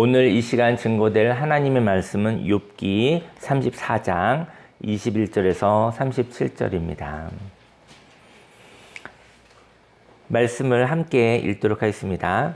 오늘 이 시간 증거될 하나님의 말씀은 욥기 34장 21절에서 37절입니다. 말씀을 함께 읽도록 하겠습니다.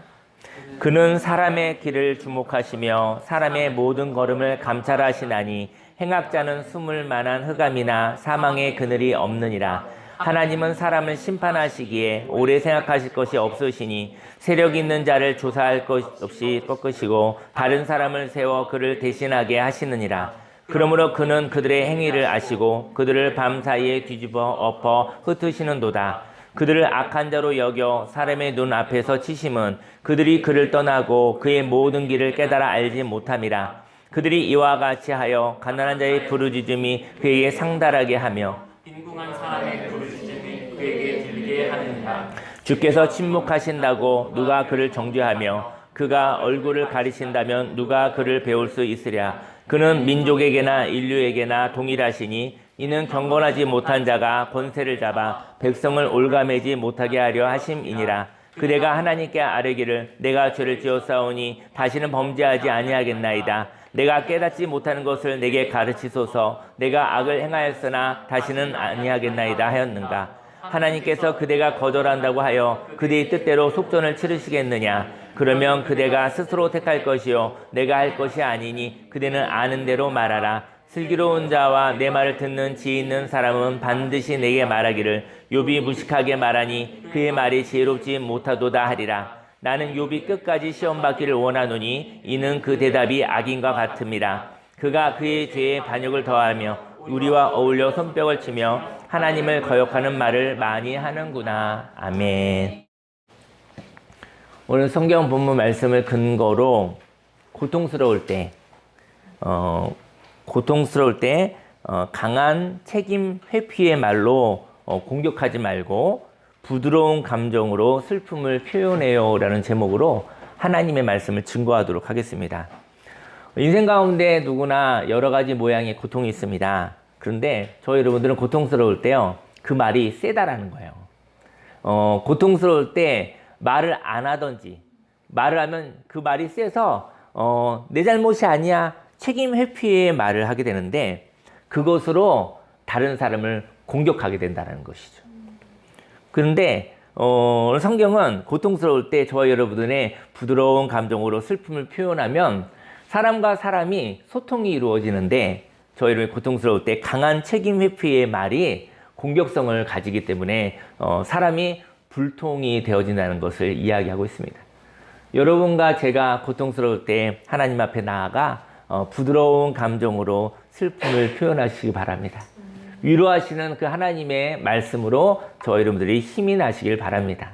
그는 사람의 길을 주목하시며 사람의 모든 걸음을 감찰하시나니 행악자는 숨을 만한 흑암이나 사망의 그늘이 없느니라. 하나님은 사람을 심판하시기에 오래 생각하실 것이 없으시니 세력 있는 자를 조사할 것 없이 꺾으시고 다른 사람을 세워 그를 대신하게 하시느니라. 그러므로 그는 그들의 행위를 아시고 그들을 밤사이에 뒤집어 엎어 흩으시는도다. 그들을 악한 자로 여겨 사람의 눈 앞에서 치심은 그들이 그를 떠나고 그의 모든 길을 깨달아 알지 못함이라. 그들이 이와 같이 하여 가난한 자의 부르짖음이 그에게 상달하게 하며 빈궁한 사람의 부르짖음이 그에게 들리게 하느니라. 주께서 침묵하신다고 누가 그를 정죄하며 그가 얼굴을 가리신다면 누가 그를 배울 수 있으랴. 그는 민족에게나 인류에게나 동일하시니 이는 경건하지 못한 자가 권세를 잡아 백성을 올가매지 못하게 하려 하심이니라. 그대가 하나님께 아뢰기를 내가 죄를 지었사오니 다시는 범죄하지 아니하겠나이다. 내가 깨닫지 못하는 것을 내게 가르치소서. 내가 악을 행하였으나 다시는 아니하겠나이다 하였는가. 하나님께서 그대가 거절한다고 하여 그대의 뜻대로 속전을 치르시겠느냐. 그러면 그대가 스스로 택할 것이요 내가 할 것이 아니니 그대는 아는 대로 말하라. 슬기로운 자와 내 말을 듣는 지혜 있는 사람은 반드시 내게 말하기를 욥이 무식하게 말하니 그의 말이 지혜롭지 못하도다 하리라. 나는 욥이 끝까지 시험받기를 원하노니 이는 그 대답이 악인과 같음이라. 그가 그의 죄에 반역을 더하며 우리와 어울려 손뼉을 치며 하나님을 거역하는 말을 많이 하는구나. 아멘. 오늘 성경 본문 말씀을 근거로 고통스러울 때 강한 책임 회피의 말로 공격하지 말고 부드러운 감정으로 슬픔을 표현해요 라는 제목으로 하나님의 말씀을 증거하도록 하겠습니다. 인생 가운데 누구나 여러 가지 모양의 고통이 있습니다. 그런데 저희 여러분들은 고통스러울 때요, 그 말이 세다라는 거예요. 고통스러울 때 말을 안 하든지 말을 하면 그 말이 세서 내 잘못이 아니야 책임 회피의 말을 하게 되는데 그것으로 다른 사람을 공격하게 된다는 것이죠. 그런데 성경은 고통스러울 때 저와 여러분들의 부드러운 감정으로 슬픔을 표현하면 사람과 사람이 소통이 이루어지는데 저희 여러분이 고통스러울 때 강한 책임 회피의 말이 공격성을 가지기 때문에 사람이 불통이 되어진다는 것을 이야기하고 있습니다. 여러분과 제가 고통스러울 때 하나님 앞에 나아가 부드러운 감정으로 슬픔을 표현하시기 바랍니다. 위로하시는 그 하나님의 말씀으로 저희 여러분들이 힘이 나시길 바랍니다.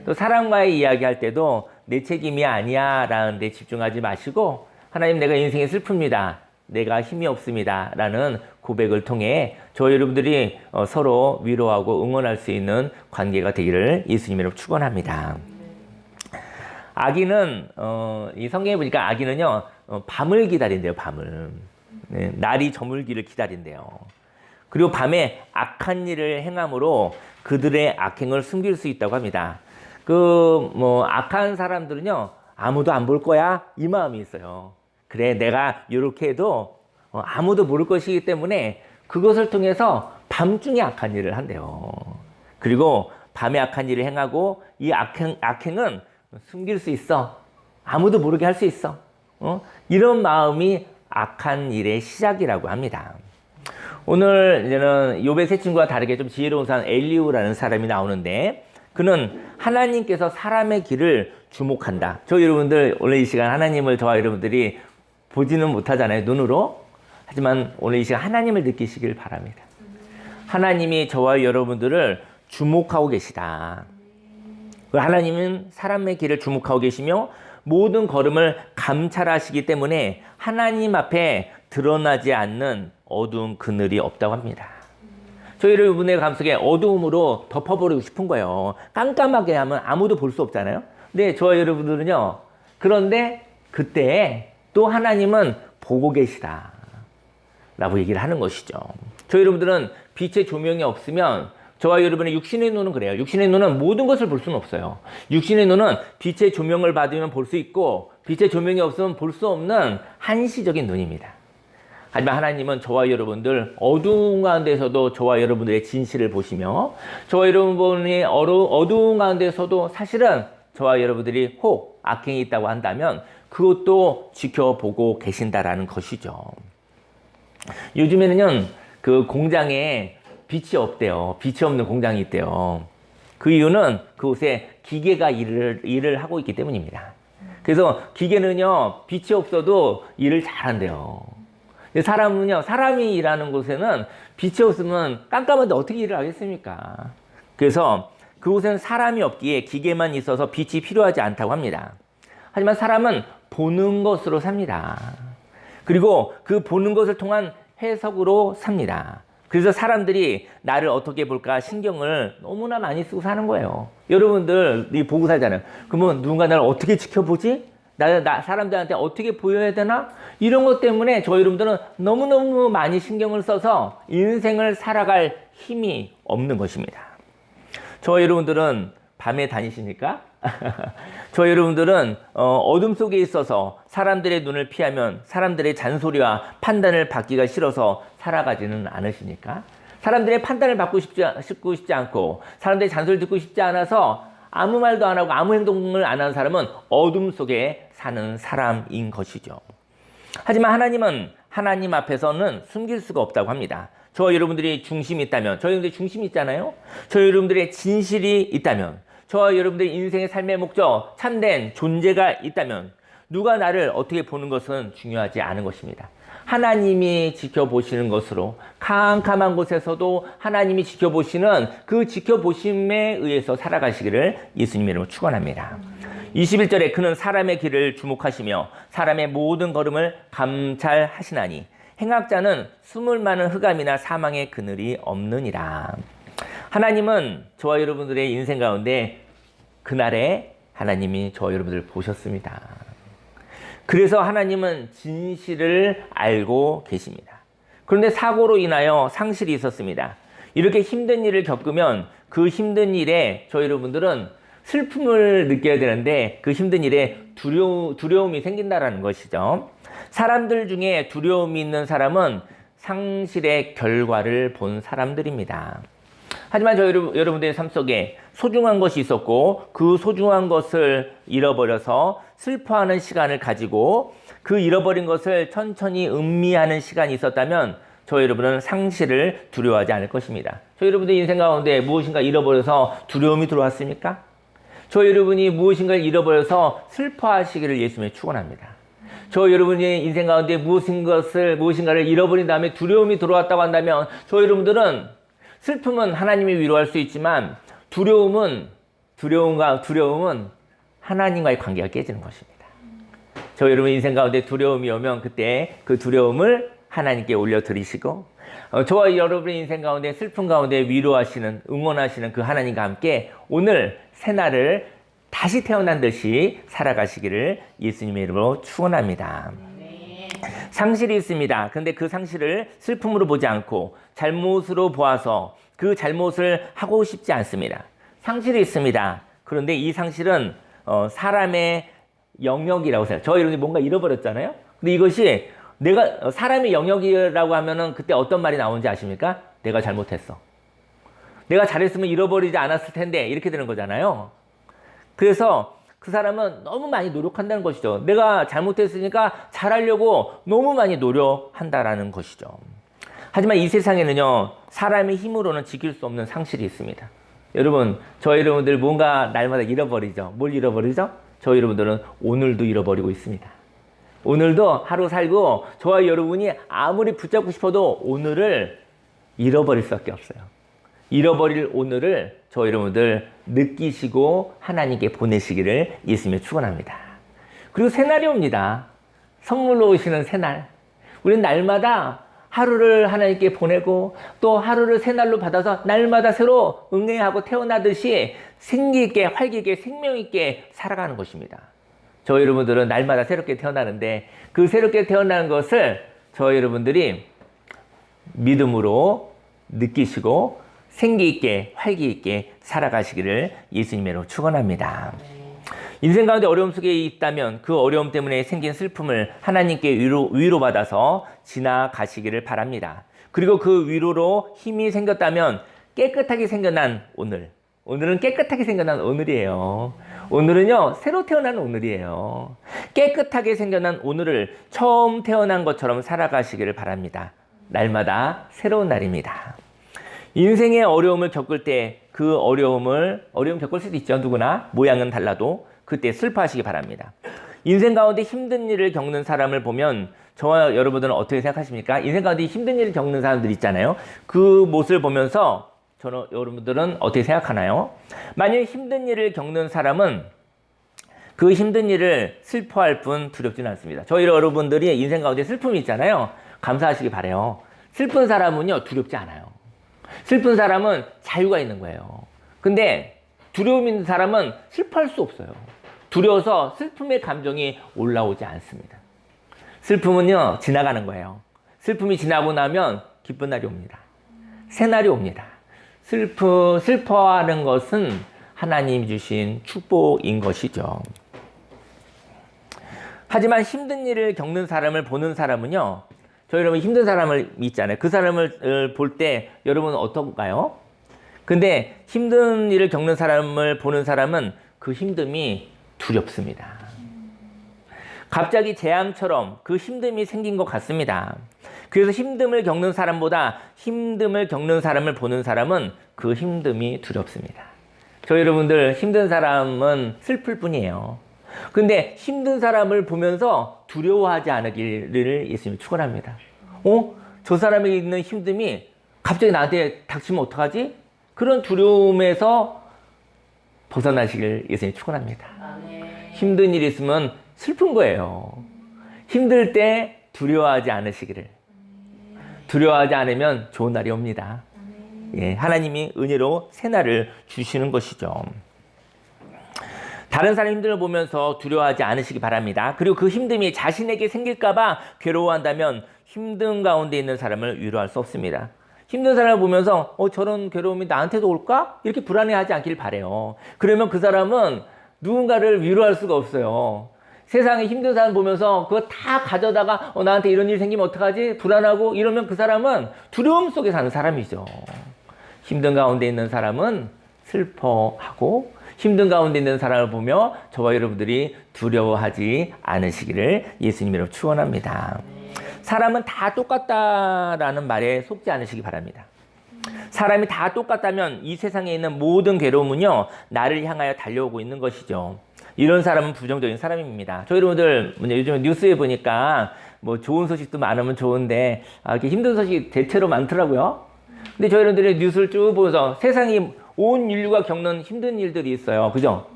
또 사람과의 이야기할 때도 내 책임이 아니야 라는 데 집중하지 마시고 하나님 내가 인생에 슬픕니다. 내가 힘이 없습니다. 라는 고백을 통해 저희 여러분들이 서로 위로하고 응원할 수 있는 관계가 되기를 예수님으로 축원합니다. 아기는 이 성경에 보니까 아기는요 밤을 기다린대요. 밤을. 네, 날이 저물기를 기다린대요. 그리고 밤에 악한 일을 행함으로 그들의 악행을 숨길 수 있다고 합니다. 악한 사람들은요, 아무도 안 볼 거야? 이 마음이 있어요. 그래, 내가 이렇게 해도 아무도 모를 것이기 때문에 그것을 통해서 밤중에 악한 일을 한대요. 그리고 밤에 악한 일을 행하고 이 악행은 숨길 수 있어. 아무도 모르게 할 수 있어. 이런 마음이 악한 일의 시작이라고 합니다. 오늘 이제는 욥의 세 친구와 다르게 좀 지혜로운 사람 엘리후라는 사람이 나오는데 그는 하나님께서 사람의 길을 주목한다. 저 여러분들 오늘 이 시간 하나님을 저와 여러분들이 보지는 못하잖아요. 눈으로. 하지만 오늘 이 시간 하나님을 느끼시길 바랍니다. 하나님이 저와 여러분들을 주목하고 계시다. 하나님은 사람의 길을 주목하고 계시며 모든 걸음을 감찰하시기 때문에 하나님 앞에 드러나지 않는 어두운 그늘이 없다고 합니다. 저희 여러분의 감속에 어두움으로 덮어버리고 싶은 거예요. 깜깜하게 하면 아무도 볼 수 없잖아요. 근데 저와 여러분들은요, 그런데 그때 또 하나님은 보고 계시다 라고 얘기를 하는 것이죠. 저희 여러분들은 빛의 조명이 없으면 저와 여러분의 육신의 눈은 그래요. 육신의 눈은 모든 것을 볼 수는 없어요. 육신의 눈은 빛의 조명을 받으면 볼 수 있고 빛의 조명이 없으면 볼 수 없는 한시적인 눈입니다. 하지만 하나님은 저와 여러분들 어두운 가운데서도 저와 여러분들의 진실을 보시며 저와 여러분의 어두운 가운데서도 사실은 저와 여러분들이 혹 악행이 있다고 한다면 그것도 지켜보고 계신다라는 것이죠. 요즘에는요, 그 공장에 빛이 없대요. 빛이 없는 공장이 있대요. 그 이유는 그곳에 기계가 일을 하고 있기 때문입니다. 그래서 기계는요, 빛이 없어도 일을 잘한대요. 사람은요, 사람이 일하는 곳에는 빛이 없으면 깜깜한데 어떻게 일을 하겠습니까? 그래서 그곳에는 사람이 없기에 기계만 있어서 빛이 필요하지 않다고 합니다. 하지만 사람은 보는 것으로 삽니다. 그리고 그 보는 것을 통한 해석으로 삽니다. 그래서 사람들이 나를 어떻게 볼까 신경을 너무나 많이 쓰고 사는 거예요. 여러분들이 보고 살잖아요. 그러면 누군가 나를 어떻게 지켜보지? 나 사람들한테 어떻게 보여야 되나? 이런 것 때문에 저 여러분들은 너무너무 많이 신경을 써서 인생을 살아갈 힘이 없는 것입니다. 저 여러분들은 밤에 다니십니까? 저 여러분들은 어둠 속에 있어서 사람들의 눈을 피하면 사람들의 잔소리와 판단을 받기가 싫어서 살아가지는 않으십니까? 사람들의 판단을 받고 싶지 않고 사람들의 잔소리를 듣고 싶지 않아서 아무 말도 안 하고 아무 행동을 안 하는 사람은 어둠 속에 사는 사람인 것이죠. 하지만 하나님은 하나님 앞에서는 숨길 수가 없다고 합니다. 저 여러분들이 중심이 있다면, 저 여러분들이 중심이 있잖아요. 저 여러분들의 진실이 있다면, 저와 여러분들의 인생의 삶의 목적, 참된 존재가 있다면 누가 나를 어떻게 보는 것은 중요하지 않은 것입니다. 하나님이 지켜보시는 것으로 캄캄한 곳에서도 하나님이 지켜보시는 그 지켜보심에 의해서 살아가시기를 예수님의 이름으로 축원합니다. 21절에 그는 사람의 길을 주목하시며 사람의 모든 걸음을 감찰하시나니 행악자는 숨을 많은 흑암이나 사망의 그늘이 없느니라. 하나님은 저와 여러분들의 인생 가운데 그날에 하나님이 저와 여러분들을 보셨습니다. 그래서 하나님은 진실을 알고 계십니다. 그런데 사고로 인하여 상실이 있었습니다. 이렇게 힘든 일을 겪으면 그 힘든 일에 저희 여러분들은 슬픔을 느껴야 되는데 그 힘든 일에 두려움이 생긴다는 것이죠. 사람들 중에 두려움이 있는 사람은 상실의 결과를 본 사람들입니다. 하지만 저희 여러분들의 삶 속에 소중한 것이 있었고 그 소중한 것을 잃어버려서 슬퍼하는 시간을 가지고 그 잃어버린 것을 천천히 음미하는 시간이 있었다면 저희 여러분은 상실을 두려워하지 않을 것입니다. 저희 여러분들의 인생 가운데 무엇인가 잃어버려서 두려움이 들어왔습니까? 저희 여러분이 무엇인가를 잃어버려서 슬퍼하시기를 예수님의 축원합니다. 저 여러분의 인생 가운데 무엇인가를 잃어버린 다음에 두려움이 들어왔다고 한다면 저 여러분들은 슬픔은 하나님이 위로할 수 있지만 두려움은 하나님과의 관계가 깨지는 것입니다. 저 여러분 인생 가운데 두려움이 오면 그때 그 두려움을 하나님께 올려드리시고 저와 여러분의 인생 가운데 슬픔 가운데 위로하시는 응원하시는 그 하나님과 함께 오늘 새날을 다시 태어난 듯이 살아가시기를 예수님의 이름으로 축원합니다. 상실이 있습니다. 그런데 그 상실을 슬픔으로 보지 않고 잘못으로 보아서 그 잘못을 하고 싶지 않습니다. 상실이 있습니다. 그런데 이 상실은 사람의 영역이라고 생각해요. 저 여러분이 뭔가 잃어버렸잖아요. 근데 이것이 내가 사람의 영역이라고 하면은 그때 어떤 말이 나오는지 아십니까? 내가 잘못했어. 내가 잘했으면 잃어버리지 않았을 텐데 이렇게 되는 거잖아요. 그래서 그 사람은 너무 많이 노력한다는 것이죠. 내가 잘못했으니까 잘하려고 너무 많이 노력한다라는 것이죠. 하지만 이 세상에는요, 사람의 힘으로는 지킬 수 없는 상실이 있습니다. 여러분, 저희 여러분들 뭔가 날마다 잃어버리죠. 뭘 잃어버리죠? 저희 여러분들은 오늘도 잃어버리고 있습니다. 오늘도 하루 살고 저와 여러분이 아무리 붙잡고 싶어도 오늘을 잃어버릴 수밖에 없어요. 잃어버릴 오늘을 저 여러분들 느끼시고 하나님께 보내시기를 예수님의 축원합니다. 그리고 새날이 옵니다. 선물로 오시는 새날. 우리는 날마다 하루를 하나님께 보내고 또 하루를 새날로 받아서 날마다 새로 응애하고 태어나듯이 생기 있게 활기 있게 생명 있게 살아가는 것입니다. 저 여러분들은 날마다 새롭게 태어나는데 그 새롭게 태어나는 것을 저 여러분들이 믿음으로 느끼시고 생기 있게 활기 있게 살아가시기를 예수님으로 축원합니다. 인생 가운데 어려움 속에 있다면 그 어려움 때문에 생긴 슬픔을 하나님께 위로받아서 지나가시기를 바랍니다. 그리고 그 위로로 힘이 생겼다면 깨끗하게 생겨난 오늘은 깨끗하게 생겨난 오늘이에요. 오늘은요, 새로 태어난 오늘이에요. 깨끗하게 생겨난 오늘을 처음 태어난 것처럼 살아가시기를 바랍니다. 날마다 새로운 날입니다. 인생의 어려움을 겪을 때 그 어려움 겪을 수도 있죠. 누구나 모양은 달라도 그때 슬퍼하시기 바랍니다. 인생 가운데 힘든 일을 겪는 사람을 보면 저와 여러분들은 어떻게 생각하십니까? 인생 가운데 힘든 일을 겪는 사람들 있잖아요. 그 모습을 보면서 여러분들은 어떻게 생각하나요? 만약 힘든 일을 겪는 사람은 그 힘든 일을 슬퍼할 뿐 두렵지는 않습니다. 저희 여러분들이 인생 가운데 슬픔이 있잖아요. 감사하시기 바라요. 슬픈 사람은요, 두렵지 않아요. 슬픈 사람은 자유가 있는 거예요. 근데 두려움 있는 사람은 슬퍼할 수 없어요. 두려워서 슬픔의 감정이 올라오지 않습니다. 슬픔은요, 지나가는 거예요. 슬픔이 지나고 나면 기쁜 날이 옵니다. 새 날이 옵니다. 슬퍼하는 것은 하나님이 주신 축복인 것이죠. 하지만 힘든 일을 겪는 사람을 보는 사람은요, 저희 여러분 힘든 사람을 있잖아요. 그 사람을 볼 때 여러분은 어떤가요? 근데 힘든 일을 겪는 사람을 보는 사람은 그 힘듦이 두렵습니다. 갑자기 재앙처럼 그 힘듦이 생긴 것 같습니다. 그래서 힘듦을 겪는 사람보다 힘듦을 겪는 사람을 보는 사람은 그 힘듦이 두렵습니다. 저희 여러분들 힘든 사람은 슬플 뿐이에요. 근데 힘든 사람을 보면서 두려워하지 않기를 예수님이 축원합니다. 저 사람에게 있는 힘듦이 갑자기 나한테 닥치면 어떡하지? 그런 두려움에서 벗어나시길 예수님이 축원합니다. 힘든 일이 있으면 슬픈 거예요. 힘들 때 두려워하지 않으시기를. 두려워하지 않으면 좋은 날이 옵니다. 예, 하나님이 은혜로 새 날을 주시는 것이죠. 다른 사람 힘듦을 보면서 두려워하지 않으시기 바랍니다. 그리고 그 힘듦이 자신에게 생길까봐 괴로워한다면 힘든 가운데 있는 사람을 위로할 수 없습니다. 힘든 사람을 보면서 저런 괴로움이 나한테도 올까? 이렇게 불안해하지 않길 바라요. 그러면 그 사람은 누군가를 위로할 수가 없어요. 세상에 힘든 사람 보면서 그거 다 가져다가 나한테 이런 일 생기면 어떡하지? 불안하고 이러면 그 사람은 두려움 속에 사는 사람이죠. 힘든 가운데 있는 사람은 슬퍼하고 힘든 가운데 있는 사람을 보며 저와 여러분들이 두려워하지 않으시기를 예수님으로 축원합니다. 사람은 다 똑같다라는 말에 속지 않으시기 바랍니다. 사람이 다 똑같다면 이 세상에 있는 모든 괴로움은요, 나를 향하여 달려오고 있는 것이죠. 이런 사람은 부정적인 사람입니다. 저희 여러분들 요즘에 뉴스에 보니까 뭐 좋은 소식도 많으면 좋은데 이렇게 힘든 소식이 대체로 많더라고요. 근데 저희 여러분들이 뉴스를 쭉 보면서 세상이 온 인류가 겪는 힘든 일들이 있어요. 그죠?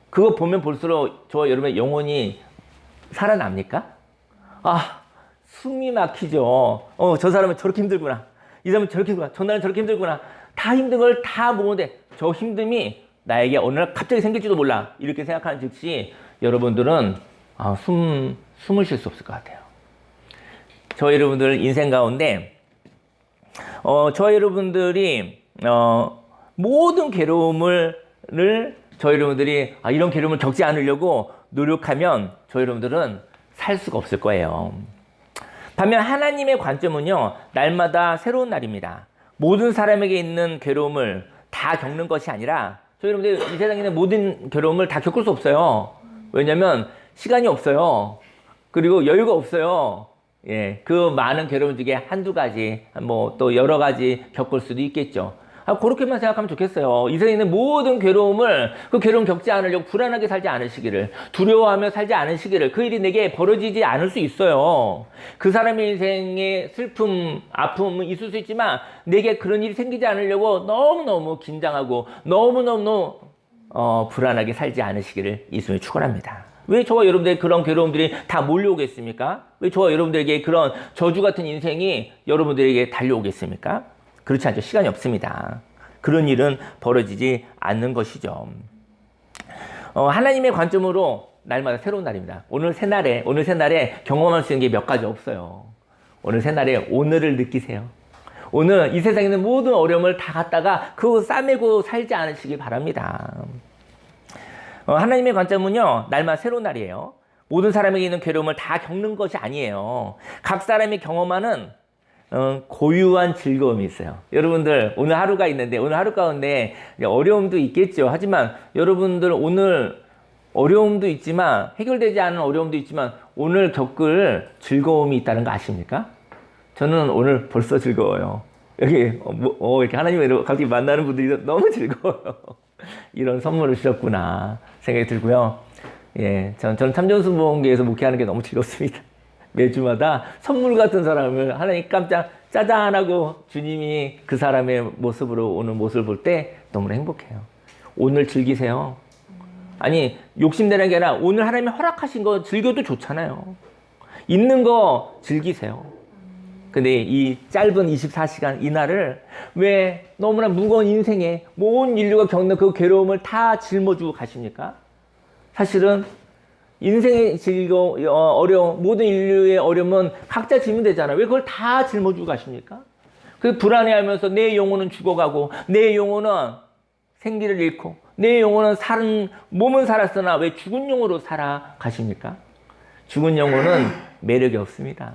그거 보면 볼수록 저와 여러분의 영혼이 살아납니까? 숨이 막히죠. 저 사람은 저렇게 힘들구나. 이 사람은 저렇게 힘들구나. 저 나라는 저렇게 힘들구나. 다 힘든 걸 다 보는데 저 힘듦이 나에게 어느 날 갑자기 생길지도 몰라. 이렇게 생각하는 즉시 여러분들은 숨을 쉴 수 없을 것 같아요. 저희 여러분들 인생 가운데 저희 여러분들이 모든 괴로움을 저희 여러분들이 이런 괴로움을 겪지 않으려고 노력하면 저희 여러분들은 살 수가 없을 거예요. 반면 하나님의 관점은요, 날마다 새로운 날입니다. 모든 사람에게 있는 괴로움을 다 겪는 것이 아니라 저희 여러분들 이 세상에 있는 모든 괴로움을 다 겪을 수 없어요. 왜냐하면 시간이 없어요. 그리고 여유가 없어요. 예, 그 많은 괴로움 중에 한두 가지, 또 여러 가지 겪을 수도 있겠죠. 그렇게만 생각하면 좋겠어요. 이 세상에 있는 모든 괴로움을, 그 괴로움 겪지 않으려고 불안하게 살지 않으시기를, 두려워하며 살지 않으시기를, 그 일이 내게 벌어지지 않을 수 있어요. 그 사람의 인생에 슬픔, 아픔은 있을 수 있지만, 내게 그런 일이 생기지 않으려고 너무너무 긴장하고, 너무너무 불안하게 살지 않으시기를 예수님이 축원합니다. 왜 저와 여러분들의 그런 괴로움들이 다 몰려오겠습니까? 왜 저와 여러분들에게 그런 저주 같은 인생이 여러분들에게 달려오겠습니까? 그렇지 않죠. 시간이 없습니다. 그런 일은 벌어지지 않는 것이죠. 하나님의 관점으로 날마다 새로운 날입니다. 오늘 새날에 경험할 수 있는 게 몇 가지 없어요. 오늘 새날에 오늘을 느끼세요. 오늘 이 세상에 있는 모든 어려움을 다 갖다가 그거 싸매고 살지 않으시길 바랍니다. 하나님의 관점은요, 날마다 새로운 날이에요. 모든 사람에게 있는 괴로움을 다 겪는 것이 아니에요. 각 사람이 경험하는 고유한 즐거움이 있어요. 여러분들 오늘 하루가 있는데 오늘 하루 가운데 어려움도 있겠죠. 하지만 여러분들 오늘 어려움도 있지만 해결되지 않은 어려움도 있지만 오늘 겪을 즐거움이 있다는 거 아십니까? 저는 오늘 벌써 즐거워요. 여기 이렇게 하나님을 갑자기 만나는 분들이 너무 즐거워요. 이런 선물을 주셨구나 생각이 들고요. 예, 저는 참전수봉교에서 목회하는 게 너무 즐겁습니다. 매주마다 선물 같은 사람을 하나님 깜짝 짜잔하고 주님이 그 사람의 모습으로 오는 모습을 볼 때 너무 행복해요. 오늘 즐기세요. 아니 욕심내는 게 아니라 오늘 하나님이 허락하신 거 즐겨도 좋잖아요. 있는 거 즐기세요. 근데 이 짧은 24시간 이날을 왜 너무나 무거운 인생에 온 인류가 겪는 그 괴로움을 다 짊어지고 가십니까? 사실은 인생의 어려움, 모든 인류의 어려움은 각자 지면 되잖아요. 왜 그걸 다 짊어지고 가십니까? 그 불안해하면서 내 영혼은 죽어가고 내 영혼은 생기를 잃고 내 영혼은 몸은 살았으나 왜 죽은 영으로 살아가십니까? 죽은 영혼은 매력이 없습니다.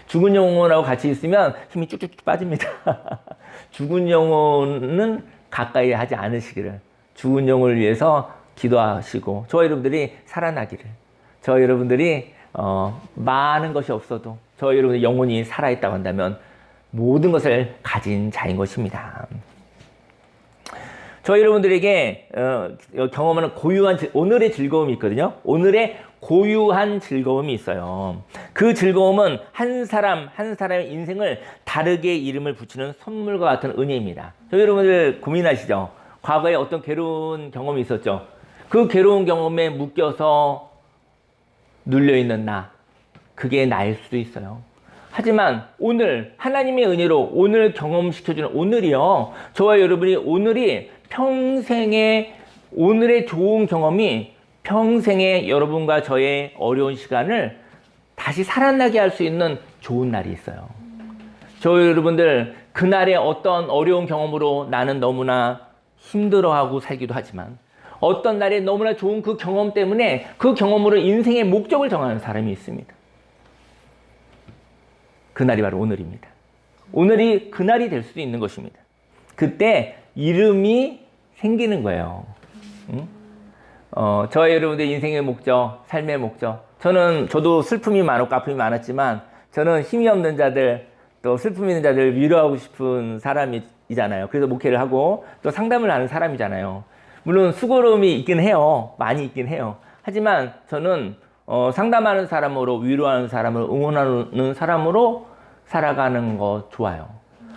죽은 영혼하고 같이 있으면 힘이 쭉쭉 빠집니다. 죽은 영혼은 가까이 하지 않으시기를, 죽은 영혼을 위해서 기도하시고 저와 여러분들이 살아나기를, 저와 여러분들이 많은 것이 없어도 저와 여러분의 영혼이 살아있다고 한다면 모든 것을 가진 자인 것입니다. 저와 여러분들에게 경험하는 고유한 오늘의 즐거움이 있거든요. 오늘의 고유한 즐거움이 있어요. 그 즐거움은 한 사람 한 사람의 인생을 다르게 이름을 붙이는 선물과 같은 은혜입니다. 저희 여러분들 고민하시죠? 과거에 어떤 괴로운 경험이 있었죠? 그 괴로운 경험에 묶여서 눌려있는 나, 그게 나일 수도 있어요. 하지만 오늘 하나님의 은혜로 오늘 경험시켜주는 오늘이요, 저와 여러분이 오늘이 평생의 오늘의 좋은 경험이 평생에 여러분과 저의 어려운 시간을 다시 살아나게 할 수 있는 좋은 날이 있어요. 저희 여러분들 그날의 어떤 어려운 경험으로 나는 너무나 힘들어하고 살기도 하지만 어떤 날에 너무나 좋은 그 경험 때문에 그 경험으로 인생의 목적을 정하는 사람이 있습니다. 그날이 바로 오늘입니다. 오늘이 그날이 될 수도 있는 것입니다. 그때 이름이 생기는 거예요. 응? 저와 여러분들 인생의 목적, 삶의 목적. 저도 슬픔이 많았고 아픔이 많았지만 저는 힘이 없는 자들, 또 슬픔 있는 자들을 위로하고 싶은 사람이잖아요. 그래서 목회를 하고 또 상담을 하는 사람이잖아요. 물론 수고로움이 있긴 해요. 많이 있긴 해요. 하지만 저는 상담하는 사람으로, 위로하는 사람을 응원하는 사람으로 살아가는 거 좋아요.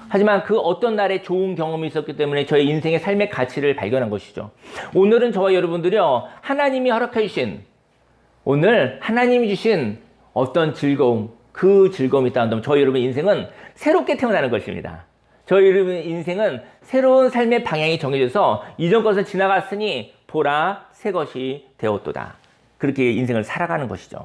하지만 그 어떤 날에 좋은 경험이 있었기 때문에 저의 인생의 삶의 가치를 발견한 것이죠. 오늘은 저와 여러분들이요, 하나님이 허락해 주신, 오늘 하나님이 주신 어떤 즐거움, 그 즐거움이 있다 한다면 저희 여러분의 인생은 새롭게 태어나는 것입니다. 저희 여러분의 인생은 새로운 삶의 방향이 정해져서 이전 것은 지나갔으니 보라 새 것이 되었도다. 그렇게 인생을 살아가는 것이죠.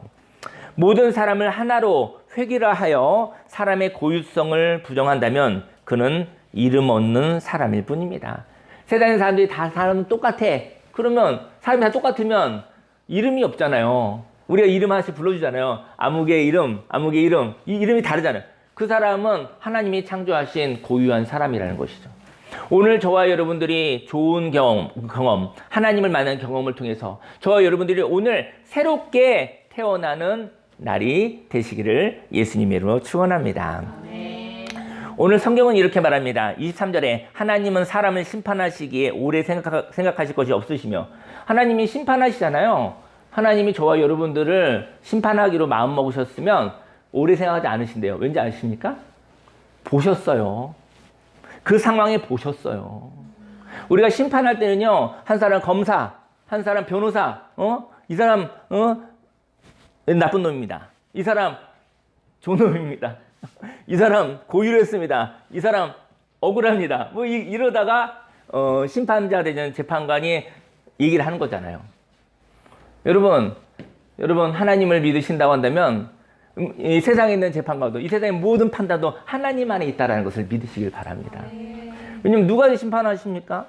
모든 사람을 하나로 획일화하여 사람의 고유성을 부정한다면 그는 이름 없는 사람일 뿐입니다. 세상의 사람들이 다 사람은 똑같아. 그러면 사람이 다 똑같으면 이름이 없잖아요. 우리가 이름 하나씩 불러주잖아요. 아무개 이름, 아무개 이름. 이 이름이 다르잖아요. 그 사람은 하나님이 창조하신 고유한 사람이라는 것이죠. 오늘 저와 여러분들이 좋은 경험, 하나님을 만난 경험을 통해서 저와 여러분들이 오늘 새롭게 태어나는 날이 되시기를 예수님의 이름으로 축원합니다. 오늘 성경은 이렇게 말합니다. 23절에 하나님은 사람을 심판하시기에 오래 생각하실 것이 없으시며, 하나님이 심판하시잖아요. 하나님이 저와 여러분들을 심판하기로 마음먹으셨으면 오래 생각하지 않으신대요. 왠지 아십니까? 보셨어요. 그 상황에 보셨어요. 우리가 심판할 때는요, 한 사람 검사, 한 사람 변호사, 이 사람 나쁜 놈입니다. 이 사람 좋은 놈입니다. 이 사람 고의로 했습니다. 이 사람 억울합니다. 뭐 이러다가 심판자 되는 재판관이 얘기를 하는 거잖아요. 여러분 하나님을 믿으신다고 한다면 이 세상에 있는 재판관도, 이 세상의 모든 판단도 하나님 안에 있다는 것을 믿으시길 바랍니다. 왜냐면 누가 심판하십니까?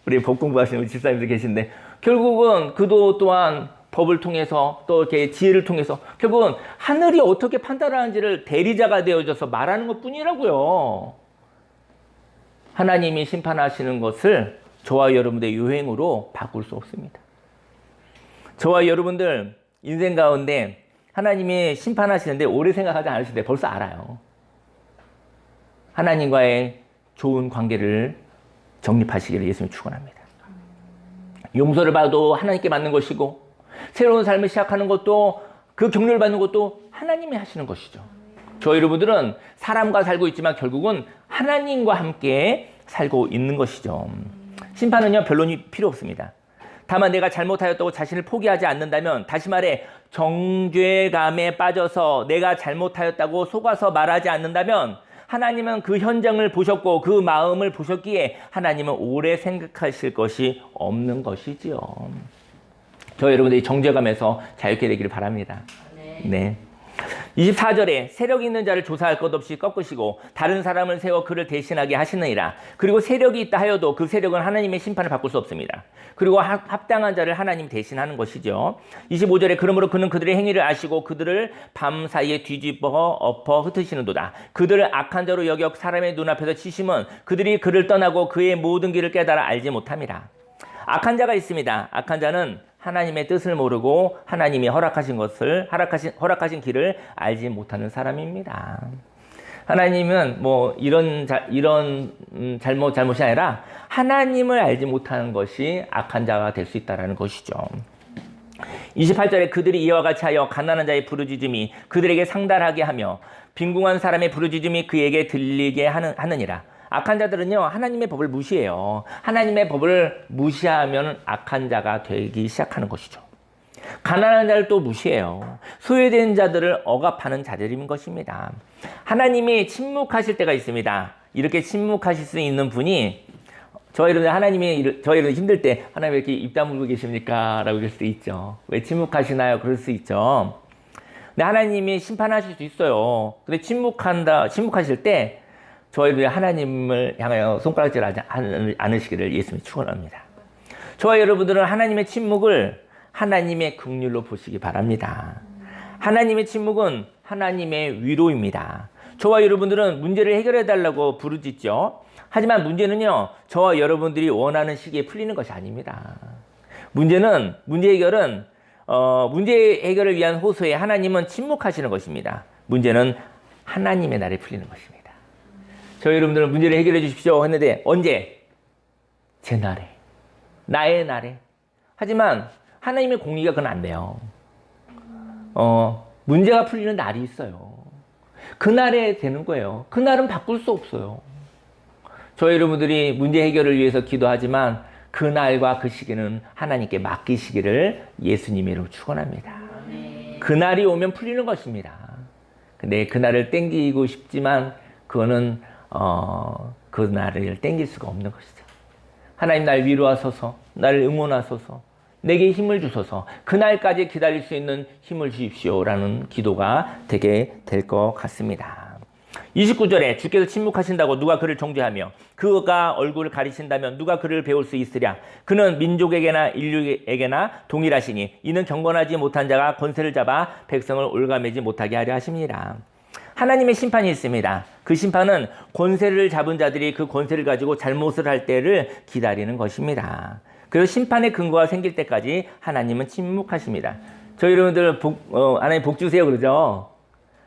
우리 법 공부하시는 우리 집사님들 계신데 결국은 그도 또한 법을 통해서 또 이렇게 지혜를 통해서 결국은 하늘이 어떻게 판단하는지를 대리자가 되어줘서 말하는 것 뿐이라고요. 하나님이 심판하시는 것을 저와 여러분들의 유행으로 바꿀 수 없습니다. 저와 여러분들 인생 가운데 하나님이 심판하시는데 오래 생각하지 않으실 때 벌써 알아요. 하나님과의 좋은 관계를 정립하시기를 예수님 축원합니다. 용서를 받아도 하나님께 맞는 것이고 새로운 삶을 시작하는 것도 그 격려를 받는 것도 하나님이 하시는 것이죠. 저 여러분들은 사람과 살고 있지만 결국은 하나님과 함께 살고 있는 것이죠. 심판은요 변론이 필요 없습니다. 다만 내가 잘못하였다고 자신을 포기하지 않는다면, 다시 말해 정죄감에 빠져서 내가 잘못하였다고 속아서 말하지 않는다면 하나님은 그 현장을 보셨고 그 마음을 보셨기에 하나님은 오래 생각하실 것이 없는 것이지요. 저 여러분들이 정죄감에서 자유케 되기를 바랍니다. 네. 24절에 세력 있는 자를 조사할 것 없이 꺾으시고 다른 사람을 세워 그를 대신하게 하시느니라. 그리고 세력이 있다 하여도 그 세력은 하나님의 심판을 바꿀 수 없습니다. 그리고 합당한 자를 하나님 대신하는 것이죠. 25절에 그러므로 그는 그들의 행위를 아시고 그들을 밤사이에 뒤집어 엎어 흩으시는도다. 그들을 악한 자로 여겨 사람의 눈앞에서 치심은 그들이 그를 떠나고 그의 모든 길을 깨달아 알지 못함이라. 악한 자가 있습니다. 악한 자는 하나님의 뜻을 모르고 하나님이 허락하신 것을 허락하신 길을 알지 못하는 사람입니다. 하나님은 뭐 이런 잘못이 아니라 하나님을 알지 못하는 것이 악한 자가 될 수 있다는 것이죠. 28절에 그들이 이와 같이 하여 가난한 자의 부르짖음이 그들에게 상달하게 하며 빈궁한 사람의 부르짖음이 그에게 들리게 하느니라. 악한 자들은요 하나님의 법을 무시해요. 하나님의 법을 무시하면 악한 자가 되기 시작하는 것이죠. 가난한 자를 또 무시해요. 소외된 자들을 억압하는 자들인 것입니다. 하나님이 침묵하실 때가 있습니다. 이렇게 침묵하실 수 있는 분이 저희 여러분 힘들 때 하나님 왜 이렇게 입 다물고 계십니까? 라고 그럴 수도 있죠. 왜 침묵하시나요? 그럴 수 있죠. 근데 하나님이 심판하실 수 있어요. 근데 침묵하실 때 저희들이 하나님을 향하여 손가락질하지 않으시기를 예수님이 축원합니다. 저와 여러분들은 하나님의 침묵을 하나님의 긍휼로 보시기 바랍니다. 하나님의 침묵은 하나님의 위로입니다. 저와 여러분들은 문제를 해결해 달라고 부르짖죠. 하지만 문제는요 저와 여러분들이 원하는 시기에 풀리는 것이 아닙니다. 문제 해결을 위한 호소에 하나님은 침묵하시는 것입니다. 문제는 하나님의 날에 풀리는 것입니다. 저희 여러분들은 문제를 해결해 주십시오 했는데 언제? 제 날에, 나의 날에. 하지만 하나님의 공의가 그건 안 돼요. 문제가 풀리는 날이 있어요. 그 날에 되는 거예요. 그 날은 바꿀 수 없어요. 저희 여러분들이 문제 해결을 위해서 기도하지만 그 날과 그 시기는 하나님께 맡기시기를 예수님의 이름으로 축원합니다. 그 날이 오면 풀리는 것입니다. 근데 그 날을 땡기고 싶지만 그거는 그 날을 땡길 수가 없는 것이죠. 하나님 날 위로하소서, 나를 응원하소서, 내게 힘을 주소서, 그날까지 기다릴 수 있는 힘을 주십시오라는 기도가 되게 될 것 같습니다. 29절에 주께서 침묵하신다고 누가 그를 정죄하며 그가 얼굴을 가리신다면 누가 그를 배울 수 있으랴. 그는 민족에게나 인류에게나 동일하시니 이는 경건하지 못한 자가 권세를 잡아 백성을 올가매지 못하게 하려 하심이라. 하나님의 심판이 있습니다. 그 심판은 권세를 잡은 자들이 그 권세를 가지고 잘못을 할 때를 기다리는 것입니다. 그래서 심판의 근거가 생길 때까지 하나님은 침묵하십니다. 저희 여러분들 하나님 복 주세요 그러죠.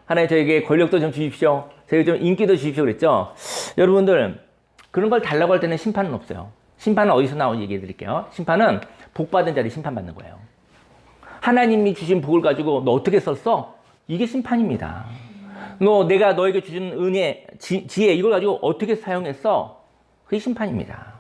하나님 저에게 권력도 좀 주십시오. 저에게 좀 인기도 주십시오 그랬죠. 여러분들 그런 걸 달라고 할 때는 심판은 없어요. 심판은 어디서 나오는지 얘기해 드릴게요. 심판은 복 받은 자들이 심판받는 거예요. 하나님이 주신 복을 가지고 너 어떻게 썼어? 이게 심판입니다. 내가 너에게 주신 은혜, 지혜 이걸 가지고 어떻게 사용했어? 그게 심판입니다.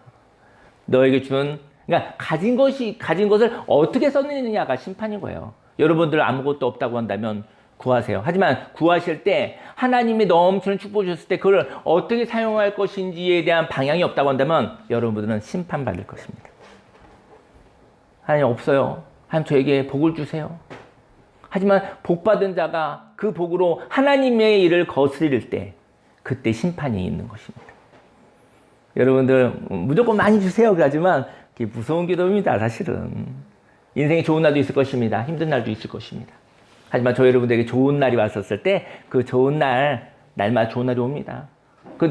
너에게 그러니까 가진 것을 어떻게 썼느냐가 심판인 거예요. 여러분들 아무것도 없다고 한다면 구하세요. 하지만 구하실 때 하나님이 넘치는 축복을 주셨을 때 그걸 어떻게 사용할 것인지에 대한 방향이 없다고 한다면 여러분들은 심판받을 것입니다. 하나님 없어요. 하나님 저에게 복을 주세요. 하지만 복받은 자가 그 복으로 하나님의 일을 거스릴 때 그때 심판이 있는 것입니다. 여러분들 무조건 많이 주세요. 하지만 그게 무서운 기도입니다, 사실은. 인생에 좋은 날도 있을 것입니다. 힘든 날도 있을 것입니다. 하지만 저 여러분들에게 좋은 날이 왔었을 때 그 좋은 날마다 좋은 날이 옵니다.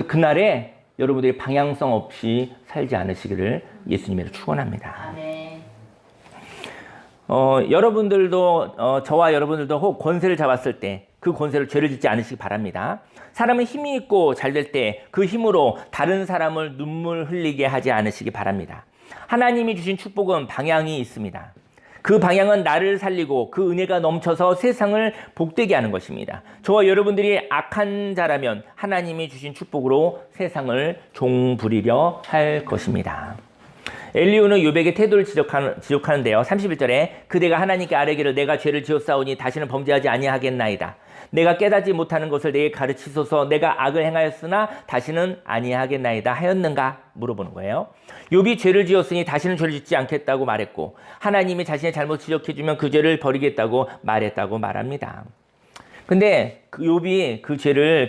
그날에 여러분들이 방향성 없이 살지 않으시기를 예수님으로 축원합니다. 아멘. 여러분들도 저와 여러분들도 혹 권세를 잡았을 때 그 권세를 죄를 짓지 않으시기 바랍니다. 사람은 힘이 있고 잘 될 때 그 힘으로 다른 사람을 눈물 흘리게 하지 않으시기 바랍니다. 하나님이 주신 축복은 방향이 있습니다. 그 방향은 나를 살리고 그 은혜가 넘쳐서 세상을 복되게 하는 것입니다. 저와 여러분들이 악한 자라면 하나님이 주신 축복으로 세상을 종부리려 할 것입니다. 엘리후는 욥에게 태도를 지적하는데요. 31절에 그대가 하나님께 아뢰기를 내가 죄를 지었사오니 다시는 범죄하지 아니하겠나이다. 내가 깨닫지 못하는 것을 내게 가르치소서. 내가 악을 행하였으나 다시는 아니하겠나이다 하였는가? 물어보는 거예요. 욥이 죄를 지었으니 다시는 죄를 짓지 않겠다고 말했고 하나님이 자신의 잘못 지적해주면 그 죄를 버리겠다고 말했다고 말합니다. 근데 욥이